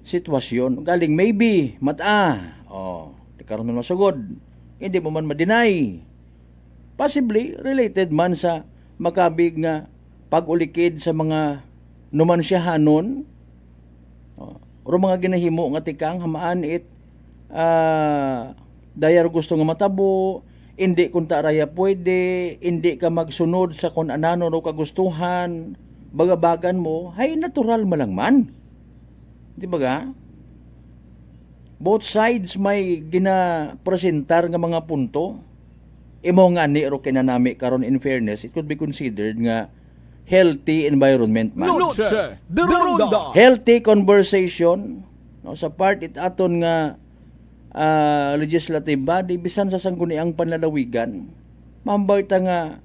sitwasyon, galing maybe, mata. Di karon man masugod. Hindi mo man ma-deny. Possibly, related man sa makabig nga pag-ulikid sa mga numansyahanon. O mga ginahimo nga tikang hamaan it dayar gusto nga matabo, hindi kung taraya pwede, hindi ka magsunod sa kung anano o kagustuhan, bagabagan mo, hay natural malang man. Di ba ga? Both sides may ginapresentar nga mga punto. Imo nga ni ro kinanami karon in fairness, it could be considered nga healthy environment man. Noche de Ronda. Healthy conversation, no, sa part it aton nga legislative body bisan sa sangguniang panlalawigan. Mahambar ta nga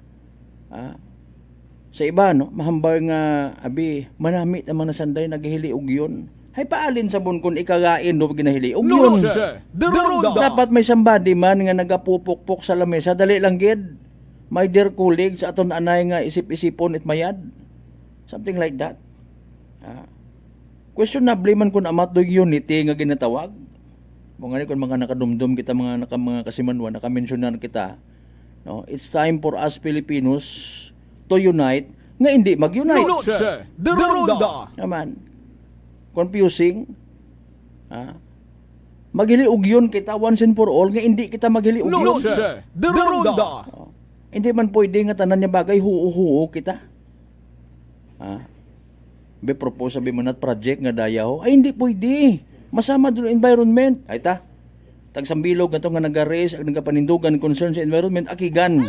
sa iba no, mahambar nga abi manamit ang mga sanday naghihili og yun. Hay paalin sa bunkon ikagain no ginahili og yun. Noche de Ronda. Dapat may somebody man nga nagapupukpok sa lamesa, dali lang gid. My dear colleagues, aton anay nga isip-isipon it mayad. Something like that. Questionable man kung amat doy unity nga ginatawag. Mga kung mga nakadumdum kita, mga kasimanwa, nakamensyunan kita. No, it's time for us Filipinos to unite nga hindi mag-unite. Noche de Ronda. Naman. Confusing. Maghiliog yun kita once and for all nga hindi kita maghiliog yun. Noche de Ronda. Hindi man pwede nga tanan niya bagay huo-huo kita. Be propose sabi man at project nga dayaw. Ay hindi pwede. Masama doon environment. Ay ta. Tagsambilog na to nga nag-raise ang nagapanindugan concern sa environment akigan.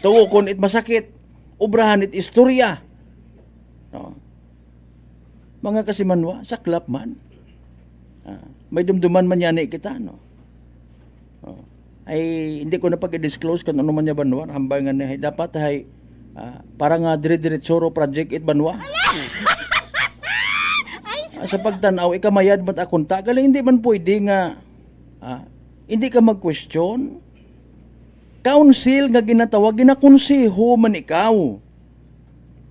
Tuo kon it masakit. Obrahan it istorya. No. Mga kasimanwa, saklap man. May dumduman man yan kita, no? Ay hindi ko na pag-disclose kung ano man niya banwa, hambay nga niya, dapat ay parang dire-diretsoro project it banwa. Sa pagtanaw, ikamayad ba't akunta? Galing hindi man pwede nga hindi ka mag-question. Council nga ginatawag, ginakonseho man ikaw.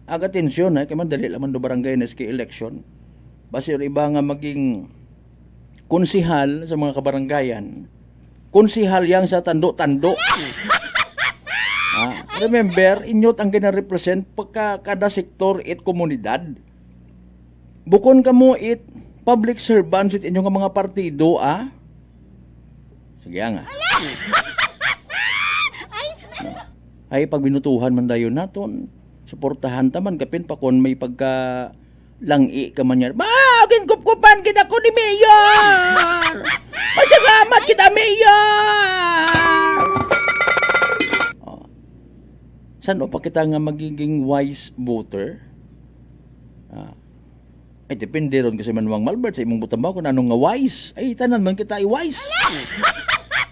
Atensyon, kaya man dali laman do barangay na ski election. Basta yung iba nga maging konsihal sa mga kabarangayan. Konsihal yang sa tando-tando. Remember, inyot ang gina-represent pagka kada sektor it komunidad. Bukon ka mo it public servants it inyong mga partido, Sige nga. Ay pagbinutuhan man dayon naton. Suportahan taman kapin pa kon may pagka langi ka man yan. Ginkup-kupan kita ko ni Mayor! Masagamat kita, Mayor! Saan pa kita nga magiging wise voter? Ay, depende ron kasi Manuang Malbert sa imong butambaw kung anong nga wise. Ay, tanan man kita ay wise.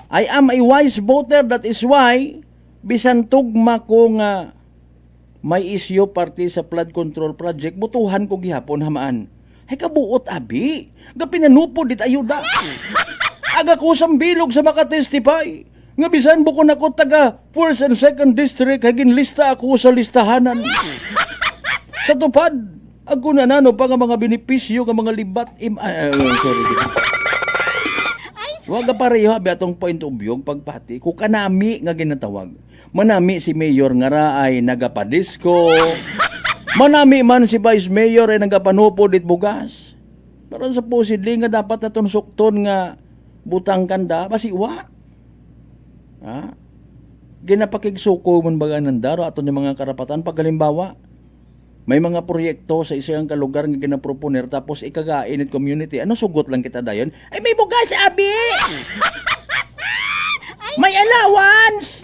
I am a wise voter, that is why bisan tugma ko nga may isyo parte sa flood control project, butuhan ko gihapon hamaan. Hay kabuot abi, gapinanupod dit ayuda. Aga ko sambilog sa makatestify. Nga bisan bukon ako taga 1st and 2nd district, hagin lista ako sa listahanan. Sa tupad, ako na nano pa nga mga benepisyo nga mga libat sorry. Waga pareho abi atong point of view pagpati ko kanami nga ginatawag. Manami si Mayor nga raay nagapadisko. Manami man si Vice Mayor ay nagapanupod it bugas. Pero supposedly nga dapat natong sukton nga butang kanda basiwa. Ginapakigsuko man baga ng daro aton yung mga karapatan pag halimbawa may mga proyekto sa isang kalugar nga ginaproponer tapos ikagain it community. Ano sugot lang kita dayon? Ay may bugas abi. May allowance.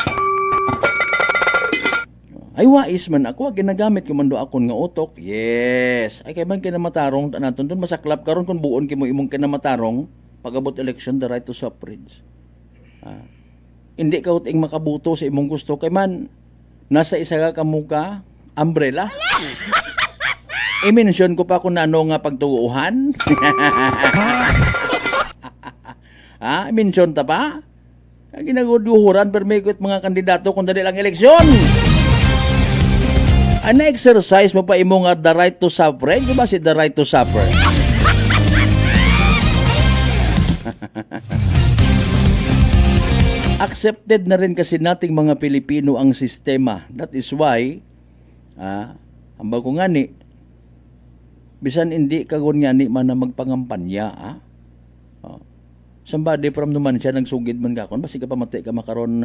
Ay wais man ako, ginagamit ko man do akon nga utok. Yes. Ay kay man kinamatarong naton dun masaklap karon kung buon kimo imong kinamatarong pag-abot election the right to suffrage. Hindi ka uting makabuto sa imong gusto kay man nasa isa ka muka umbrella. I-mention ko pa kung ano nga pagtuuhan. I-mention ta pa. Ginaguduhuran pero may mga kandidato kung dali lang eleksyon. na-exercise mo pa imo nga the right to suffer. Di ba si the right to suffer? Accepted na rin kasi nating mga Pilipino ang sistema. That is why, ang bago nga ni, bisan hindi kagon nga ni man na magpangampanya, somebody from naman siya nagsugid man kakon, basi ka pamatay ka makaron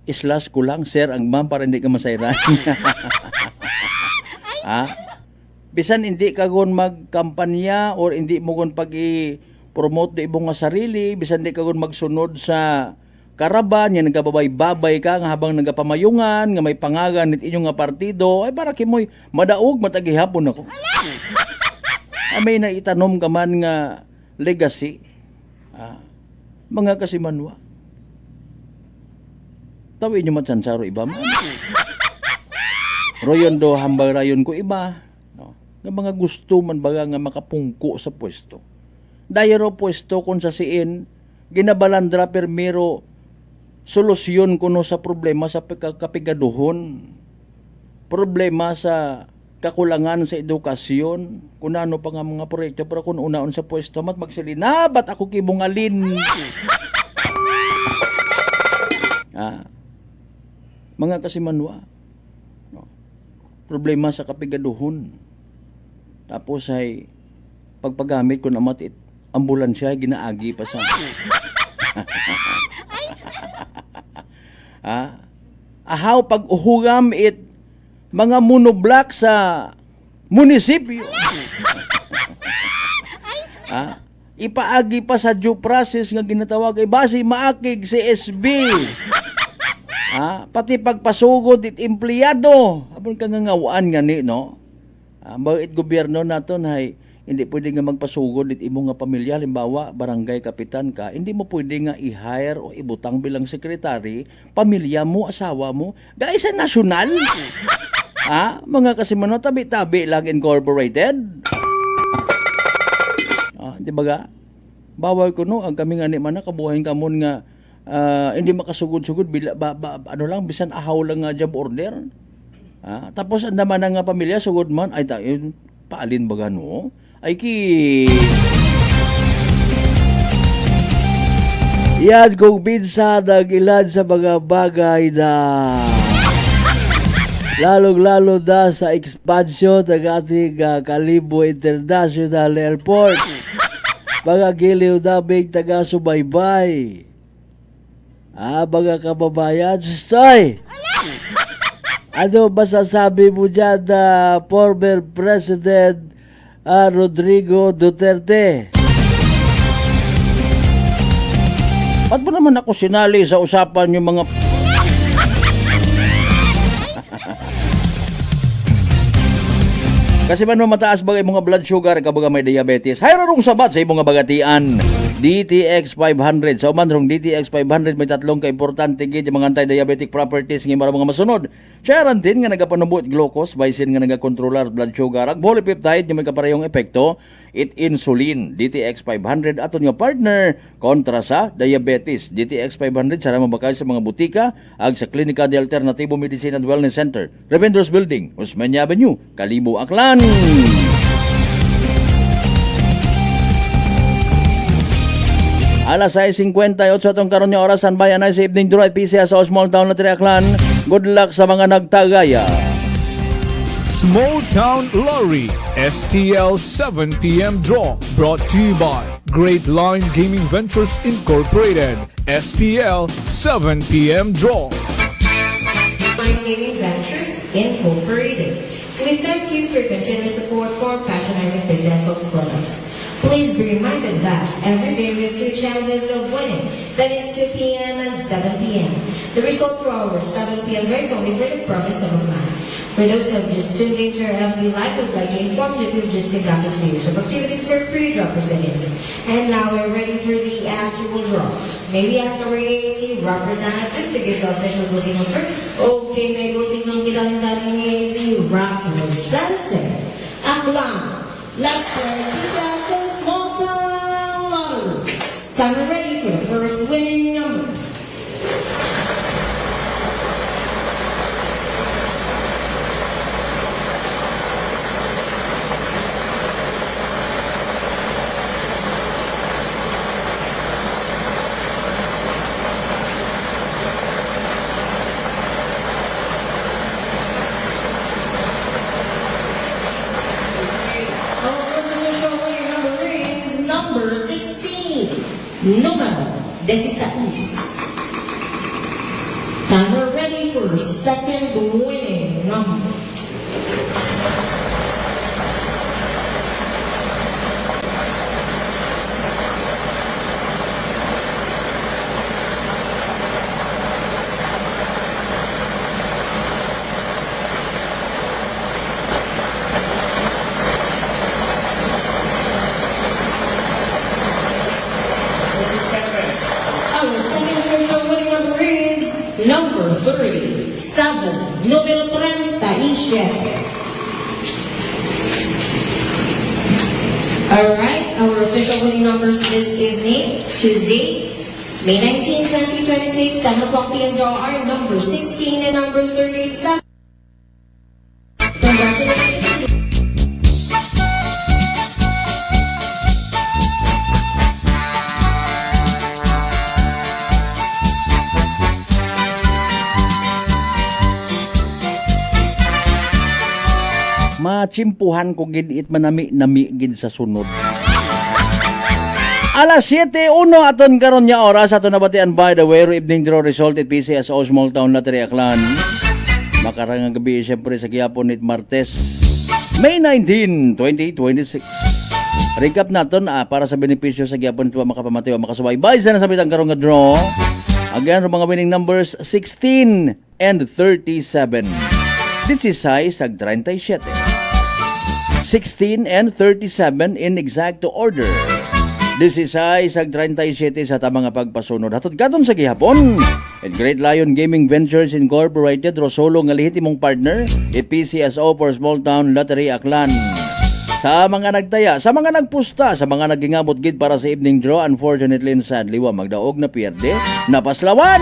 islas ko lang, sir, ang ma'am para hindi ka masayran. Bisan hindi kagon magkampanya or hindi mo gon pag-i-promote do ibong nga sarili, bisan hindi kagon magsunod sa karaban, yan nagkababay-babay ka nga habang nagapamayungan, nga may pangagan nit inyong nga partido, ay para kimoy madaog matagihapon ako. May naitanom ka man nga legacy, mga kasimanwa. Tawin nyo matsansaro iba man. Royon do hambang rayon ko iba. No? Nga mga gusto man baga nga makapungko sa pwesto. Dayero pwesto kung sa siin, ginabalandra permero solusyon kuno sa problema sa kapigaduhon, problema sa kakulangan sa edukasyon, kung ano pa nga mga proyekto, pero kung unaon sa pwesto, mat magsilina, ba't ako kibungalin? Mga kasimanwa, no? Problema sa kapigaduhon. Tapos ay pagpagamit ko na matit, ambulansya, ginaagi pa sa ahaw pag-uhugam it mga monoblock sa munisipyo. Ipaagi pa sa due process nga ginatawag ay base maakig si SB. Pati pagpasugod it empleyado. Abon ka nga ngawaan nga ni, no? Bakit gobyerno naton ay hindi pwede nga magpasugod it imo nga pamilya, halimbawa barangay kapitan ka, hindi mo pwede nga i-hire o ibutang bilang sekretary pamilya mo, asawa mo, guys sa nasyonal. Mga kasimano, tabi-tabi lang incorporated. Di ba ga? Bawal ko no, ang kami nga ni man kabuhayin kamon nga hindi makasugod-sugod ano lang bisan ahaw lang nga job order. Tapos ang naman nga pamilya sugod man ay tayo paalin baga no? Ay yan kong binsa nag-ilad sa mga bagay na lalong-lalo na sa expansion ng ating Kalibo International Airport. Mga giliw naming taga-subaybay. Mga kababayan, stoy! Ano masasabi mo dyan na former President Rodrigo Duterte? Ba't mo naman ako sinali sa usapan yung mga kasi man mataas bagay mga blood sugar kabaga may diabetes. Hayrarong sabat sa imong nga bagatian. DTX 500. Sa umanrong DTX 500 may tatlong ka-importante gid mga anti-diabetic properties ng mga masunod. Charantin nga nagapanubot glucose, Vicin nga nagakontrolar blood sugar, ag polypeptide nga may kaparehong epekto, it insulin. DTX 500 aton nga partner kontra sa diabetes. DTX 500 sara mabakay sa mga butika ag sa Klinika de Alternativo Medicine and Wellness Center, Revendors Building, Osmeña Avenue, Kalibo, Aklan. Alas 6:58 atong karon nga oras, bayan na sa evening drive PCA sa small town na Triaklan. Good luck sa mga nagtagaya. Small Town Lottery STL 7 p.m. Draw brought to you by Great Line Gaming Ventures Incorporated. STL 7 p.m. Draw. Line Gaming Ventures Incorporated. We thank you for your continued support for patronizing business of products. Please be reminded that every day we have two chances of winning. That is 2 p.m. and 7 p.m. The result for our 7 p.m. race only for the profits of a man. For those who have just tuned into our FB Live, we would like to inform you that we've just conducted a series of activities for pre-draw proceedings. And now we're ready for the actual draw. Maybe ask our AAC representative to give the official closing answer. Okay, may closing ng kilangin sa ating AAC representative. Aklan, let's play the Small Town Lottery. Time we're ready for the first winning number. Small number 16. Número 16. Timer ready for second winning number. Our second official winning number is number 37, número 37. Alright, our official winning numbers this evening, Tuesday, May 19, 2026, 7 o'clock p.m. draw are number 16 and number 37. Congratulations. Machimpuhan ko gid it manami-nami gid sa sunod. Alas 7:01 aton karon nya oras aton nabatian by the way evening draw result at PCSO Small Town Lottery Aklan. Makarang gabi siyempre sa gihapon nit Martes, May 19, 2026. Recap naton para sa benepisyo sa gihapon nito makapamatiw makasubaybay sa nasabit ang karon nga draw. Again mga winning numbers 16 and 37. This is size ag 37. 16 and 37 in exact order. This is size ag 37 sa tamang nga pagpasunod. Hatod katon sa gihapon. And Great Lion Gaming Ventures Incorporated Rosolo nga lehitimong partner PCSO for Small Town Lottery Aklan. Sa mga nagtaya, sa mga nagpusta, sa mga nagingabot gid para sa evening draw, unfortunately and sadly wa magdaog na pierde, napaslawan.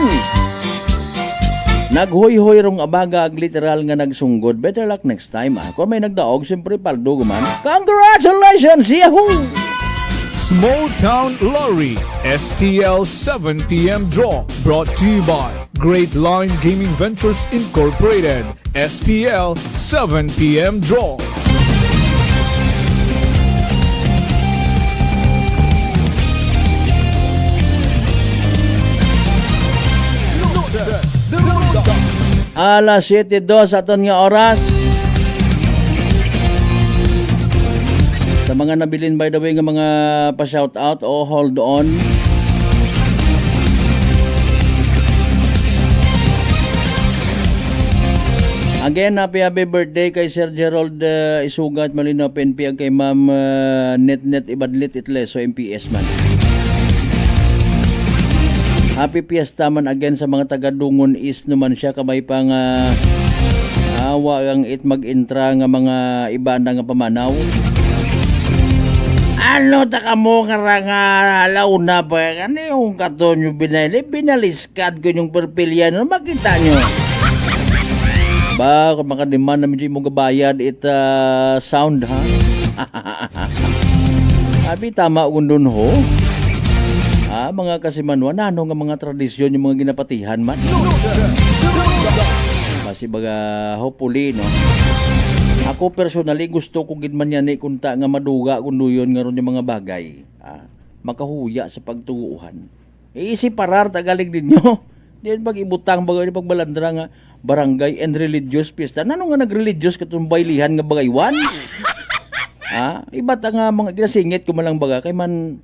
Naghoy-hoy rong abaga ag literal nga nagsunggod. Better luck next time. Kung may nagdaog, siyempre paldo guman. Congratulations! Yahoo! Small Town Lottery STL 7 p.m. draw brought to you by Great Lion Gaming Ventures Incorporated. STL 7 p.m. draw. Alas 7:02 aton nga oras. Sa mga nabilin by the way nga mga pa-shout out o hold on. Again, happy birthday kay Sir Gerald Isugat Malinaw PNP kay Ma'am Net Ibadlit Itleso MPS man. Happy Fiesta man again sa mga taga-Dungon East naman siya kamay pang awa ang it mag-intra nga mga iba na nga pamanaw. Ano ta ka mo nga launa ba? Ano yung katon yung binaliskad ko yung perpilyan. Makita nyo. Ba, kung makadiman namin dyan mo gabayad sound ha? Abi tama kung dun ho. Mga kasimanwa na ano nga mga tradisyon yung mga ginapatihan man. Kasi baga hopefully no. Ako personally gusto ko gid man yan kunta nga maduga kuno yon nga ron yung mga bagay. Makahuya sa pagtuuhan. Iisip parar tagalig ninyo. Diyan pag ibutang bagay pagbalandra nga barangay and religious fiesta. Nano nga nag-religious katong baylihan nga bagaywan? Iba ta nga mga ginasingit ko man lang baga kay man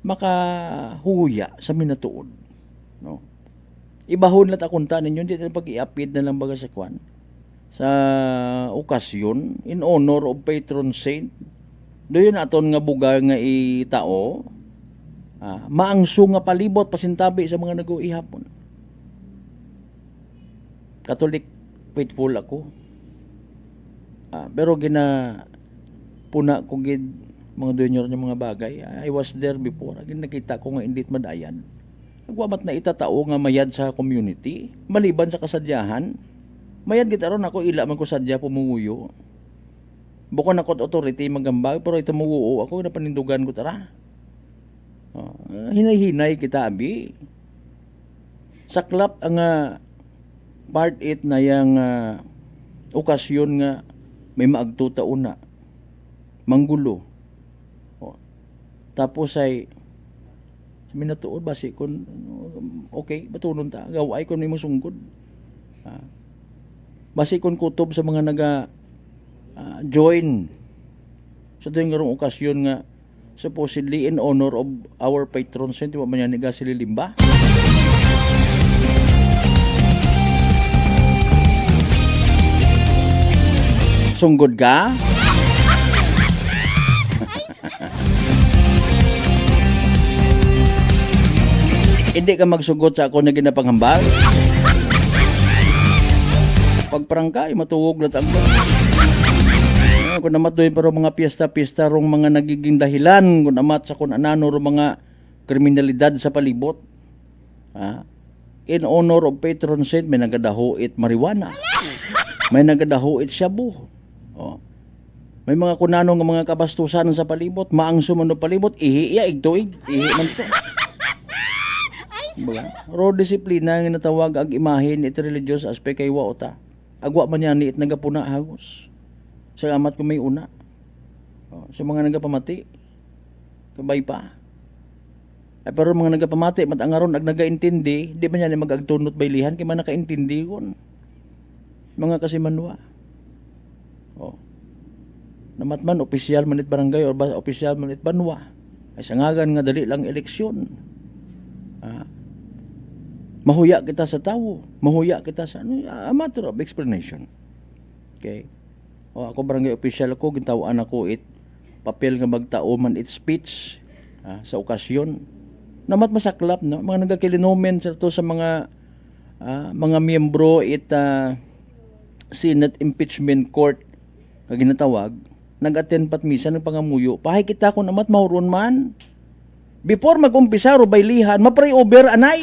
makahuya sa minatuod. No? Ibahon lang akunta ninyo, hindi na pag-iapid na lang baga sa kwan. Sa okasyon, in honor of patron saint, doon aton nga buga nga itao, maangso nga palibot, pasintabi sa mga nag-uihapon. Catholic faithful ako. Pero puna ko gid mga donyor ng mga bagay. I was there before. Agin nakita ko nga indit madayan. Nagwamat na itatao nga mayad sa community. Maliban sa kasadyahan. Mayad kita ron ako ila man ko sadya pumunguyo. Bukon ako authority magambag pero ito muwo ako na panindugan ko tara. Hinay-hinay kita abi. Saklap ang part 8 na yang okasyon nga may maagto taon na. Manggulo. Tapos ay minatuod basi kun okay batunon ta gaway kun nimo sungkod. Basi kun kutob sa mga naga join sa tuwing ngarong okasyon nga supposedly in honor of our patron saint wa man yan niga sililimba. Sunggod ka? Hindi ka magsugot sa ako na ginapanghambal. Pagparangkay, matuwog na tangko. Kung namat doon pero mga piyesta-piyesta rong mga nagiging dahilan kung namat sa kung anano rong mga kriminalidad sa palibot. In honor of patron saint, may nagadahoit marijuana. May nagadahoit shabu. May mga kunano nga mga kabastusan sa palibot, maangso man no palibot, ihiya, igtuig, ihi man to. Ro disiplina nga natawag ag imahin it religious aspect kay waota. Agwa man yan it nagapuna hagos. Sa amat ko may una. Sa mga nagapamati, kabay pa. Pero mga nagapamati, matangaron ag nagaintindi, di ba niya mag-agtunot baylihan, kaya man nakaintindi kon. Mga kasimanwa. Namatman, opisyal manit barangay o opisyal manit banwa. Ay sangagan nga dali lang eleksyon. Mahuya kita sa tao. Mahuya kita sa a matter of explanation. Okay. Ako barangay official ako, gintawaan ako papel nga magtao man it speech sa okasyon. Namat masaklap no, mga nagakilinomen sa to sa mga miyembro Senate Impeachment Court nga ginatawag, nag-attend pat misa ng pangamuyo. Pahay kita kung namat mauron man. Before mag-umpisa ro baylihan, ma-pray over anay.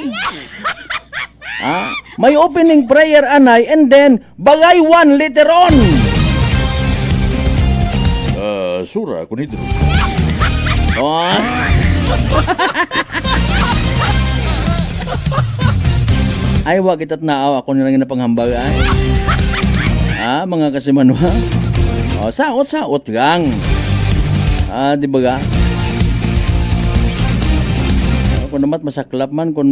May opening prayer anay and then bagay one later on. Sura kunidro. Ay wa kita't naaw ako nilang napanghambagan. Mga kasimanwa. Saot gang. Di ba ga? Kung namat masaklap man, kung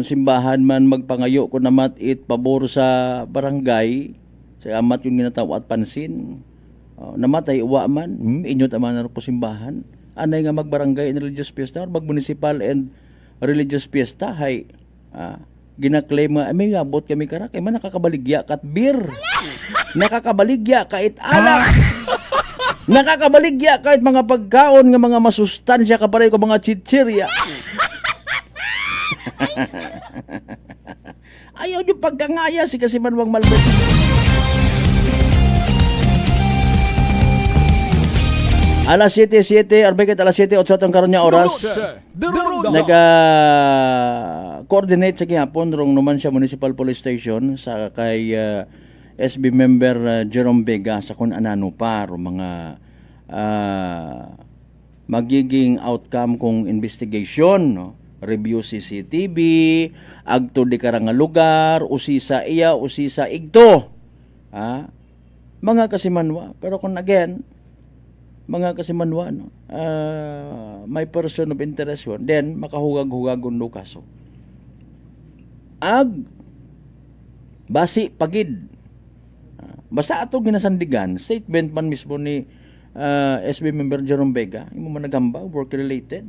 simbahan man magpangayo, kung namat pabor sa barangay, sa amat yung ginatawa at pansin. Namat ay uwa man, inyot aman na po simbahan. Anay nga magbarangay and religious fiesta, or mag-municipal and religious fiesta, hay, ginaklaim nga, may gabot kami karak, ay man nakakabaligya kat beer. Nakakabaligya kahit alak. Nakakabaligya kahit mga pagkaon nga mga masustansya kapareho ko mga chichirya. Ayaw yung pagkangaya si Kasimanwang Malbet. Alas 7:07, arbekit alas 7:08 ang karon niya oras. Nag-coordinate sa gihapon rong naman siya Municipal Police Station sa kay SB member Jerome Vega sa kun anano pa ro mga magiging outcome kung investigation, no? Review CCTV, agto di karang lugar, usisa iya, usisa igto. Mga kasimanwa, pero kung again, mga kasimanwa, no? May person of interest yun, then makahugag-hugagon no kaso. Basi pagid. Basta ato ginasandigan, statement man mismo ni SB member Jerome Vega, imo man nagamba, work-related.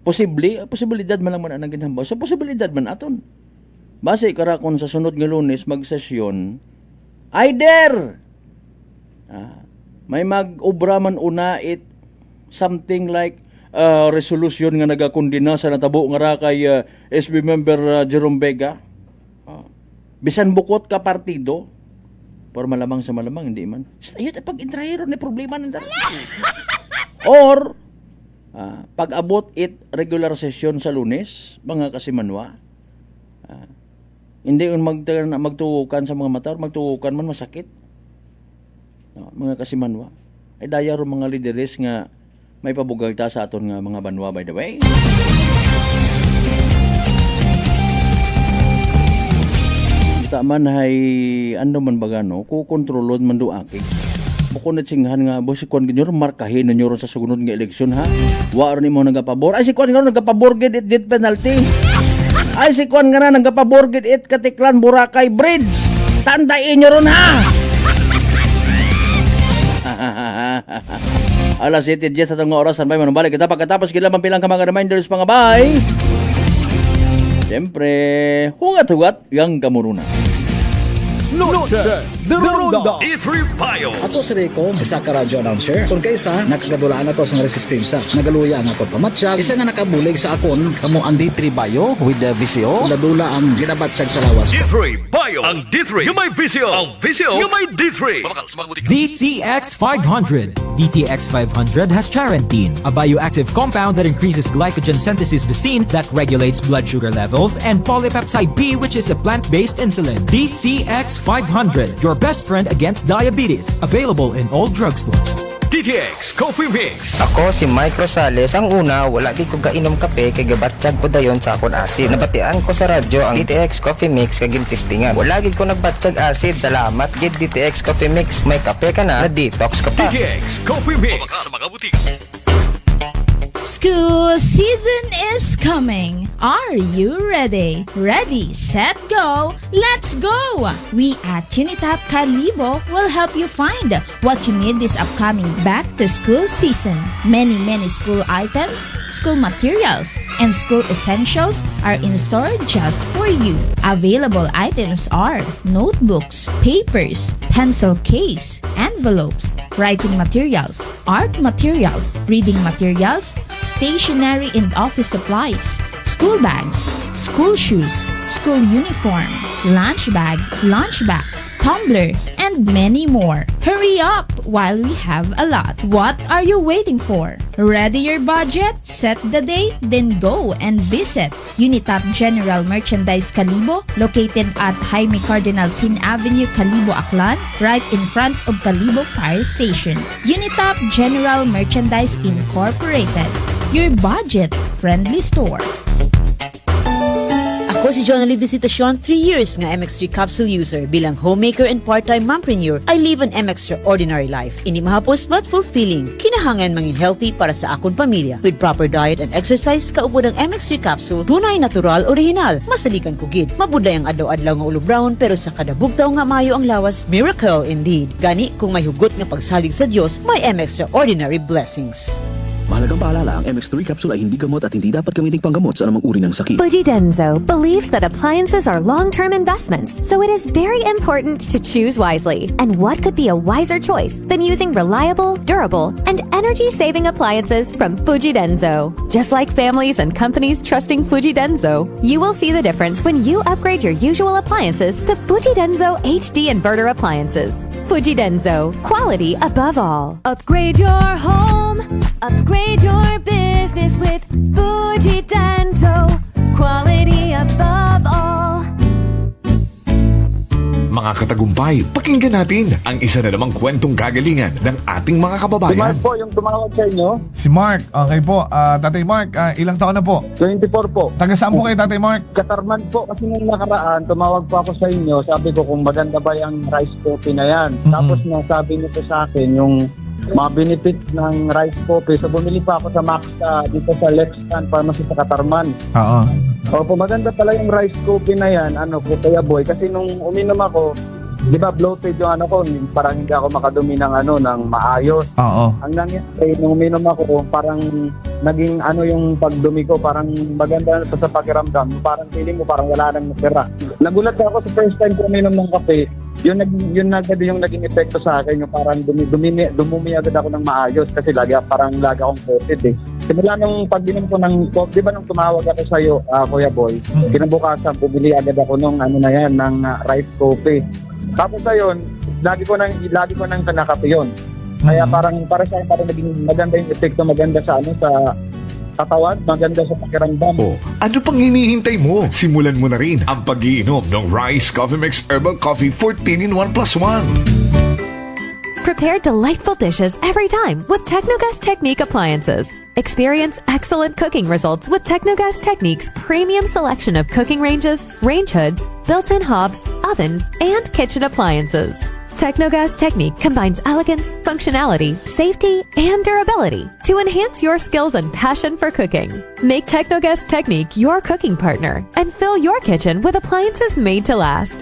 Posibilidad man lang man ang ginhambaw. So posibilidad man aton. Base karakon sa sunod nga Lunes magsesyon, either may mag-obra man una something like resolution nga nagakondina sa natabo nga ra kay SB member Jerome Vega. Bisan bukot ka partido, por malamang sa malamang hindi man. Ayun pag intrahero ni problema nanda. Or pag abot regular session sa Lunes, mga kasimanwa, hindi yung magtuukan sa mga mata, magtuukan man masakit. Mga kasimanwa. Ay daya ro mga lideres nga may pabugagta sa aton nga mga banwa, by the way. Kita man hay ano man baga no, kukontrolon man do akig. Ako na tsinghan nga, boss, si Kwan ganyan, markahin na nyo ron sa sugunod nga eleksyon, ha? Waro ni mo nagapabor. Ay, si Kwan nga nagapabor gid it penalty. Ay, si Kwan nga na nagapabor gid it Katiklan Boracay Bridge. Tandain nyo ron, ha? Alas 7:10 sa itong oras, sanbay manubalik kita pagkatapos kila mampilang ka mga reminders mga bay. Siyempre, hugat-hugat yang kamuruna. Noche de Ronda. E3 Bio. Ato si Rico, isa ka radio announcer. Kung kaysa, nakagadulaan ako sa resistensya. Nagaluya ang ako pamatsyag. Isa nga nakabulig sa akon, kamo ang D3 Bio with the VCO. Ladula ang ginabatsyag sa lawas. D3 Bio. Ang D3 yung may VCO. Ang VCO yung may D3. DTX 500. DTX 500 has charantine, a bioactive compound that increases glycogen synthesis vacine that regulates blood sugar levels, and polypeptide B, which is a plant-based insulin. DTX 500, your best friend against diabetes. Available in all drugstores. DTX Coffee Mix. Ako si Mike Rosales. Ang una, wala gid ko kainom kape kay gabatsyag ko dayon sa akon asid. Nabatian ko sa radyo ang DTX Coffee Mix kay gintistingan. Wala gid ko nagbatsyag asid. Salamat gid DTX Coffee Mix. May kape ka na detox ka pa. DTX Coffee Mix. Sa mga butika. School season is coming. Are you ready? Ready, set, go. Let's go! We at Unitap Kalibo will help you find what you need this upcoming back-to-school season. Many school items, school materials, and school essentials are in store just for you. Available items are notebooks, papers, pencil case, envelopes, writing materials, art materials, reading materials, stationery and office supplies, school bags, school shoes, school uniform, lunch bag, lunch bags, tumbler, and many more. Hurry up while we have a lot. What are you waiting for? Ready your budget? Set the date? Then go and visit Unitap General Merchandise Kalibo, located at Jaime Cardinal Sin Avenue, Kalibo, Aklan, right in front of Kalibo Fire Station. Unitap General Merchandise Incorporated, your budget-friendly store. Ako si Jonali Visitacion, 3 years nga MX3 capsule user. Bilang homemaker and part-time mompreneur, I live an extraordinary life. Ini mahapos but fulfilling. Kinahangan mangin healthy para sa akong pamilya. With proper diet and exercise, kaupo ng MX3 capsule, tunay, natural, original. Masaligan ko gid. Mabuday ang adlaw-adlaw nga ulo brown, pero sa kada bugtaw nga mayo ang lawas, miracle indeed. Gani, kung may hugot nga pagsalig sa Dios, may extraordinary blessings. Mahalagang paalala, ang MX3 capsule ay hindi gamot at hindi dapat gamiting panggamot sa anumang uri ng sakit. Fujidenzo believes that appliances are long-term investments, so it is very important to choose wisely. And what could be a wiser choice than using reliable, durable, and energy-saving appliances from Fujidenzo? Just like families and companies trusting Fujidenzo, you will see the difference when you upgrade your usual appliances to Fujidenzo HD inverter appliances. Fujidenzo, quality above all. Upgrade your home, upgrade your business with Fujidenzo, quality above all. Mga katagumpay, pakinggan natin ang isa na namang kwentong kagalingan ng ating mga Si kababayan. Mark po yung tumawag sa inyo. Si Mark, okay po. Tatay Mark, ilang taon na po? 24 po. Taga saan po kayo, Tatay Mark? Katarman po kasi nung nakaraan, tumawag po ako sa inyo. Sabi ko kung maganda ba yung rice coffee na yan. Tapos nasabi niyo po sa akin yung mga benefits ng rice coffee. So bumili pa ako sa Max dito sa Lexan Pharmacy sa Katarman. Oo. Opo, maganda pala yung rice coffee na yan, Kuya Boy. Kasi nung uminom ako, di ba bloated yung ko, parang hindi ako makadumi ng ng maayos. Oo. Ang nangyari, nung uminom ako, parang naging yung pagdumi ko, parang maganda na sa pakiramdam. Parang feeling mo, parang wala nang natira. Nagulat ako sa first time ko uminom ng kape, yun agad yung naging epekto sa akin, yung parang dumumi agad ako ng maayos kasi parang lagi akong coated eh. Simula nung pag-inom ko ng coffee, di ba nung tumawag ako sa iyo, Kuya Boy, kinabukasan, bumili agad ako ng ng rice coffee. Tapos ayun, lagi ko nang kanakape yun. Kaya para sa akin, parang naging maganda yung epekto, maganda sa sa katawan, maganda sa pakiramdam. Ano pang hinihintay mo? Simulan mo na rin ang pag-iinom ng Rice Coffee Mix Herbal Coffee 14 in 1+1. Prepare delightful dishes every time with Technogas Technique appliances. Experience excellent cooking results with Technogas Technique's premium selection of cooking ranges, range hoods, built-in hobs, ovens, and kitchen appliances. Technogas Technique combines elegance, functionality, safety, and durability to enhance your skills and passion for cooking. Make Technogas Technique your cooking partner and fill your kitchen with appliances made to last.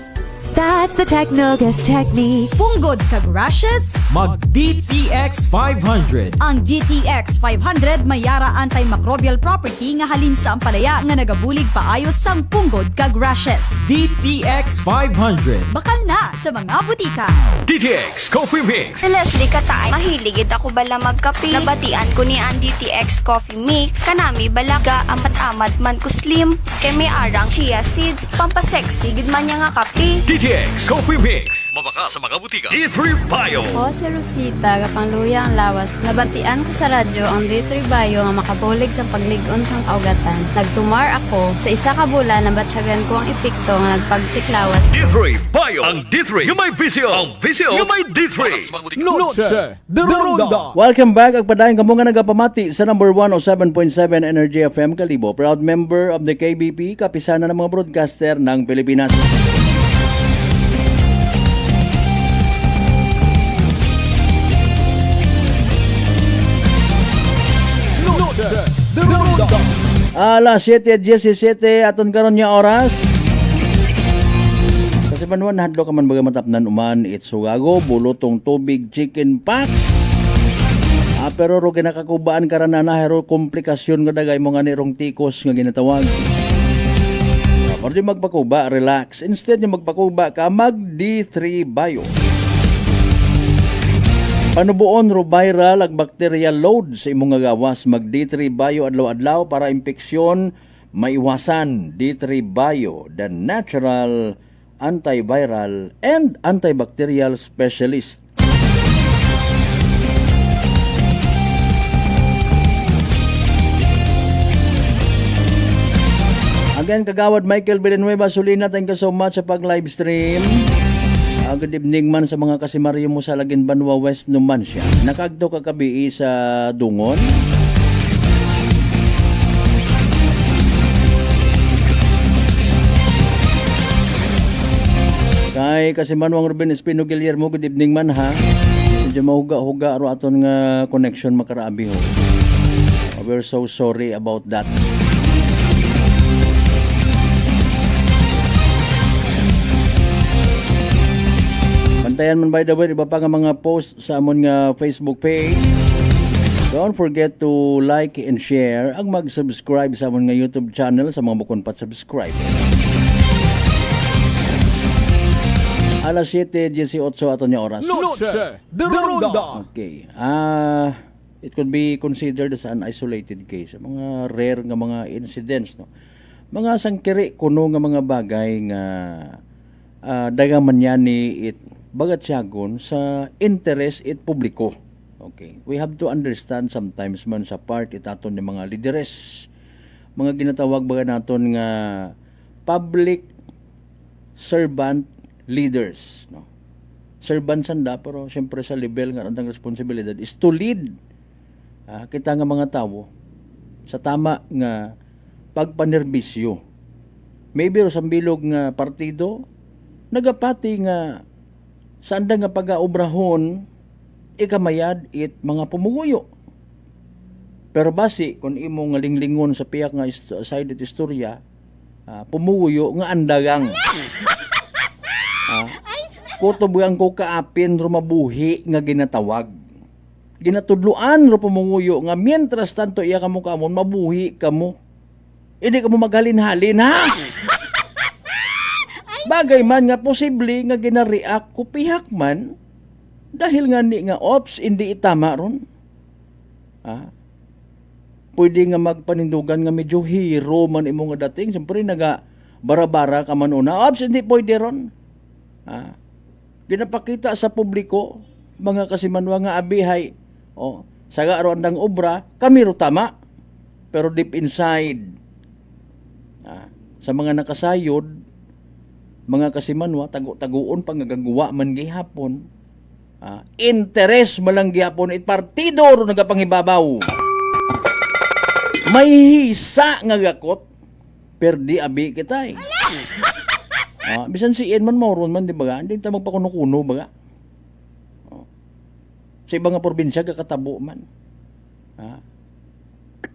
That's the Technogas Technique. Punggod kag rashes? Mag DTX 500. Ang DTX 500 may yara antimicrobial property nga halin sa ampalaya nga nagabulig paayos sang punggod kag rashes. DTX 500. Bakal na sa mga butika. DTX Coffee Mix. Si Leslie Katay, mahiligid ako bala magkape. Nabatian ko ni ang DTX Coffee Mix. Kanami balaga amat-amat man ko slim. Kay may arang chia seeds. Pampasexy gid man niya nga kape. DTX Coffee Mix. Mabaka sa mga butika. D3 Bio. Ako si Rosita, kapangluya ang lawas. Nabatian ko sa radyo ang D3 Bio nga makabulig sa pagligon sang kaugatan. Nagtumar ako. Sa isa ka bulan, nabatsyagan ko ang epekto nga nagpagsiklawas. D3 Bio. Ang D3 yung may visio. Ang visio yung may D3. Noche de Ronda. Welcome back. Agpadayon kamo nga nagapamati sa number 107.7 Energy FM Kalibo. Proud member of the KBP, kapisana ng mga broadcaster ng Pilipinas. Alas 7:17 aton karon nya oras. Kasi panuan hadlo ka man baga matapnan uman itsugago bulotong tubig chicken pack. Pero ro kinakakubaan karan na hero komplikasyon nga dagay mo nga nirong tikos nga ginatawag. Para di magpakuba, relax. Instead yung magpakuba ka, mag D3 Bio. Panubuon ro viral ag bacterial load sa imong nga gawas, mag D3 Bio adlaw-adlaw para impeksyon maiwasan. D3 Bio, the natural antiviral and antibacterial specialist. Again, kagawad Michael Villanueva, Sulina, thank you so much sa pag-live stream. Good evening man sa mga kasimaryo mo sa Lagin Banwa West Numancia. Nakagdo ka kabi sa Dungon. Kay Kasimanwang Ruben Espino Guillermo, good evening man ha. Medyo mahuga-huga aro aton nga connection makaraabi ho. We're so sorry about that. Bantayan man by the way, iba pa nga mga post sa amon nga Facebook page. Don't forget to like and share ang mag-subscribe sa amon nga YouTube channel sa mga bukon pat subscribe. Alas 7:18 ato nya oras. Noche de Ronda. Okay. It could be considered as an isolated case. Mga rare nga mga incidents, no. Mga sangkiri kuno nga mga bagay nga dagaman yan ni it bagat siyagon sa interest it publiko. Okay. We have to understand sometimes man sa part itaton ni mga lideres, mga ginatawag baga naton nga public servant leaders, no. Servant sanda pero syempre sa level nga ang responsibilidad is to lead kita nga mga tawo sa tama nga pagpanerbisyo. Maybe sa bilog nga partido nagapati nga sanda nga pag-aobrahon ikamayad it mga pumuguyo. Pero basi kung imo nga linglingon sa piyak nga side it istorya, pumuguyo nga andagang. Kutob ang ko kaapin ro mabuhi nga ginatawag. Ginatudluan ro pumunguyo nga mientras tanto iya kamo kamon mabuhi kamo. Hindi kamo maghalin-halin ha. Bagay man nga posible nga gina-react ko pihak man dahil nga ni nga ops hindi itama ron. Pwede nga magpanindugan nga medyo hero man imo nga dating, siyempre naga bara-bara ka man una. Ops hindi pwede ron. Ginapakita sa publiko mga kasimanwa nga abihay. Saga ro andang obra, kami ro tama. Pero deep inside sa mga nakasayod mga kasimanwa, taguon pang nagagawa man gihapon. Interes malang gihapon it partido ro nagapangibabaw. May hisa nga gakot perdi abi kitay. Bisan si Ian man moron man di ba? Hindi ta magpakuno-kuno ba? Sa ibang nga probinsya kakatabo man.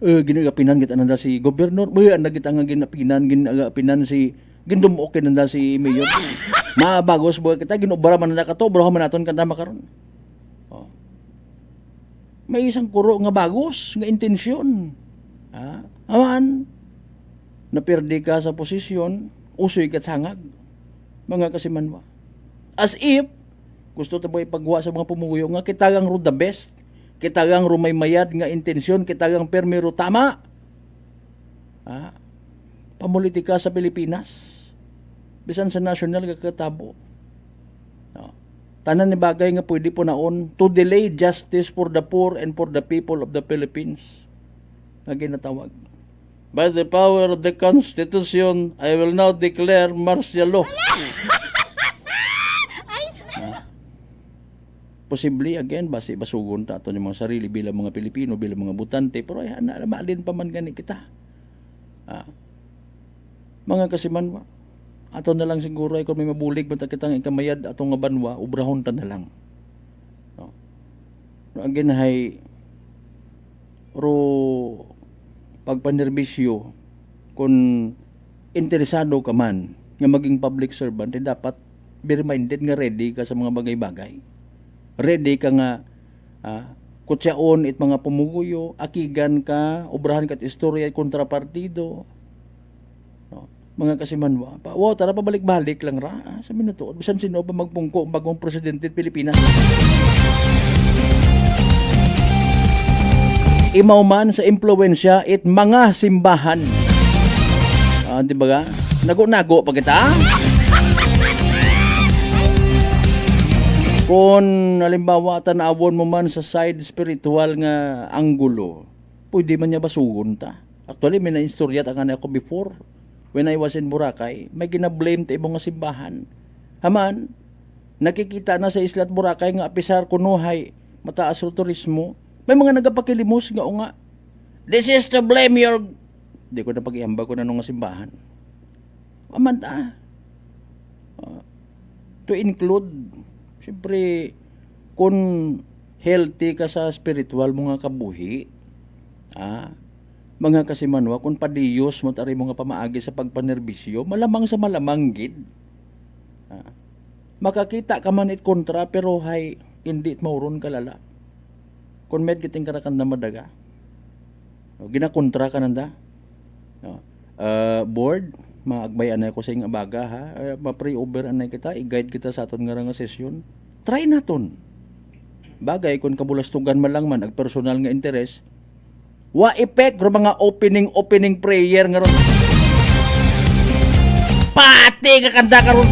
Ginagapinan kita nanda si gobernador, nagita nga ginapinan si gindumok nanda si mayor. Mabagos ba kita ginubara man nanda kato, bro man naton kanta makaron. May isang kuro nga bagos nga intensyon. Aman napirdi ka sa posisyon, usoy kat sangag. Mga kasimanwa. As if gusto ta ba ipagwa sa mga pumuguyo nga kitagang ro the best. Kitagang ro may mayad nga intensyon, kitagang permero tama. Pamulitika sa Pilipinas. Bisan sa national kakatabo. Tanan ni bagay nga pwede po naon to delay justice for the poor and for the people of the Philippines. Nga ginatawag. By the power of the Constitution, I will now declare martial law. Posible again, basugon ta ato ng mga sarili bilang mga Pilipino, bilang mga butante, pero ay maalin pa man gani kita. Mga kasimanwa, ato na lang siguro ay kung may mabulig man kitang ikamayad atong nga banwa, ubrahon ta na lang. Again hay ro pagpanerbisyo kung interesado ka man nga maging public servant, dapat be reminded nga ready ka sa mga bagay-bagay. Ready ka nga kutsaon it mga pumuguyo, akigan ka, obrahan kat istorya at kontrapartido. Mga kasimanwa. Wow, tara pabalik-balik lang ra. Sa minuto, bisan sino pa magpungko bagong presidente at Pilipinas. Imaw man sa impluwensya it mga simbahan. Di ba ga? Nago-nago pa kita. Kung halimbawa tanawon mo man sa side spiritual nga anggulo, pwede man niya basugon ta. Actually, may na-istorya tangan ako before. When I was in Boracay, may ginablame ta ibang nga simbahan. Haman, nakikita na sa Isla Boracay nga apisar kunuhay mataas ro turismo. May mga nagapakilimos nga o nga. This is to blame your... Di ko na pag-iamba ko na nung nga simbahan. Aman ta. To include, siyempre, kung healthy ka sa spiritual mga kabuhi, mga kasimanwa, kung padiyos mo tari mga pamaagi sa pagpanerbisyo, malamang sa malamang gid. Makakita ka man it kontra, pero hay, hindi it mauron kalala. Kung med kiting karakan na madaga, ginakontra ka nanda. Board, maagbayan na ko sa ing abaga ha. Ma-pre-over anay kita, i-guide kita sa aton nga nga sesyon. Try naton. Bagay kung kabulastugan man lang man ag personal nga interes, wa effect ro mga opening prayer nga ron. Pati ka kanta ka ron.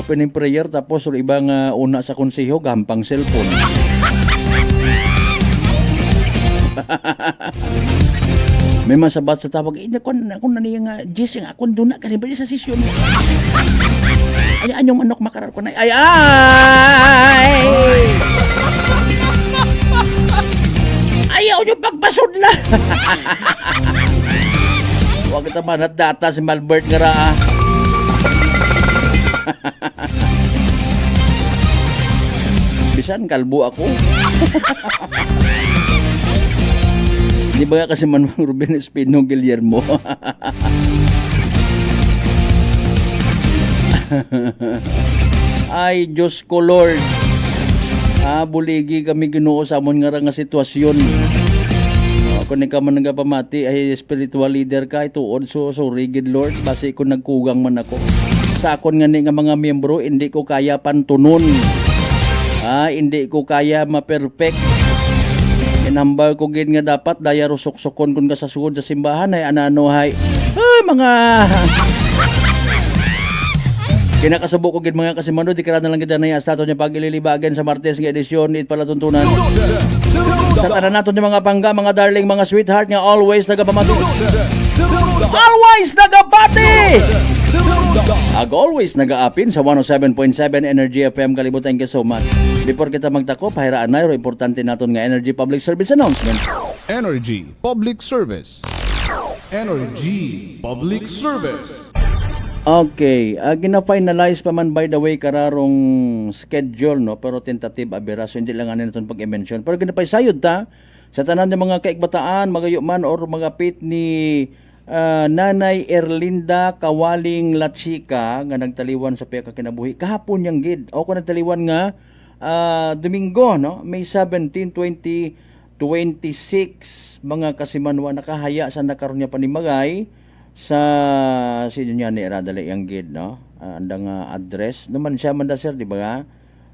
Opening prayer tapos ro ibang una sa konseho gampang cellphone. May masabat sa tawag, akon na niya nga, Jess, akon doon na, kanina ba sa sesyon mo? Ay, anyong manok makarar ko na, ay! Ayaw nyo pagpasod na! Huwag kita man at data si Malbert nga raa. Bisan, kalbo ako. Di ba kasi Manuel Ruben Espino Guillermo? Ay, Diyos ko Lord. Buligi kami Ginoo sa amon nga nga sitwasyon. Kung ikaw man nagapamati ay spiritual leader ka, ituod so rigid Lord. Basi ko nagkugang man ako. Sa akon nga nga mga miyembro, hindi ko kaya pantunon. Hindi ko kaya ma-perfect. Inambal ko gid nga dapat daya rusok-sokon kun ka sa sugod sa simbahan ay anano hay. Mga kinakasubo ko gid mga kasimano di kara na lang gid na stato niya pagililibagan sa Martes nga edisyon it pala tuntunan. Sa tanan naton yung mga pangga, mga darling, mga sweetheart nga always nagapamati. Always nagapati! Ag always nagaapin sa 107.7 Energy FM. Kalibot, thank you so much. Before kita magtako, pahiraan na yung importante naton nga Energy Public Service Announcement. Energy Public Service. Energy Public Service. Okay, gina-finalize pa man by the way kararong schedule no, pero tentative abira, so hindi lang ano naton pag-mention. Pero ginapay-sayod ta sa tanan ng mga kaigbataan, magayo man or mga pit ni Nanay Erlinda Kawaling Lachika nga nagtaliwan sa peka kinabuhi kahapon yang gid. O ko nagtaliwan nga Domingo no, May 17, 2026, mga kasimanwa nakahaya sa nakaroon niya panimagay sa sino niya ni Radale yang gid no, andang address naman siya man da sir, di ba nga?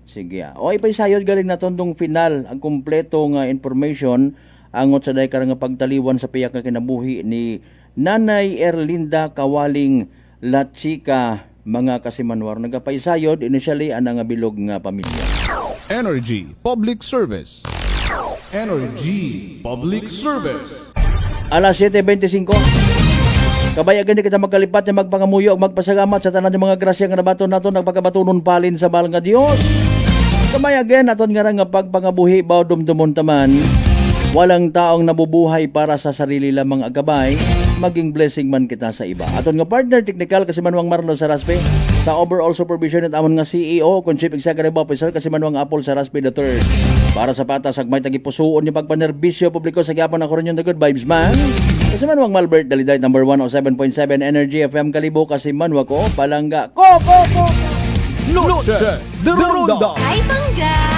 Sige. O ipaysayod galing na tondong final ang kumpleto nga information angot sa day karang pagtaliwan sa piyak nga kinabuhi ni Nanay Erlinda Kawaling Lachika, mga kasimanwar. Nagapaysayod initially anang bilog nga pamilya. Energy Public Service. Energy Public Service. Alas 7:25. Kabayagan di kita magkalipat na magpangamuyo ug magpasalamat sa tanan ng mga grasya nga nabaton naton nagpakabatunon palin sa mahal nga Dios. Kabayagan naton nga nga pagpangabuhi baw dumdumon taman. Walang taong nabubuhay para sa sarili lamang agabay, maging blessing man kita sa iba. Aton nga partner technical Kasimanwang Marlon Saraspe, sa overall supervision at amon nga CEO kung Chief Executive Officer Kasimanwang Apple Saraspe III. Para sa patas agmay tagipusuon ni pagpanerbisyo publiko sa gyapon ako rin yung the good vibes man. Kasimanwang Malbert Daliday number 107.7 Energy FM Kalibo Kasimanwa ko palangga ko. Noche de Ronda. Ay, bangga!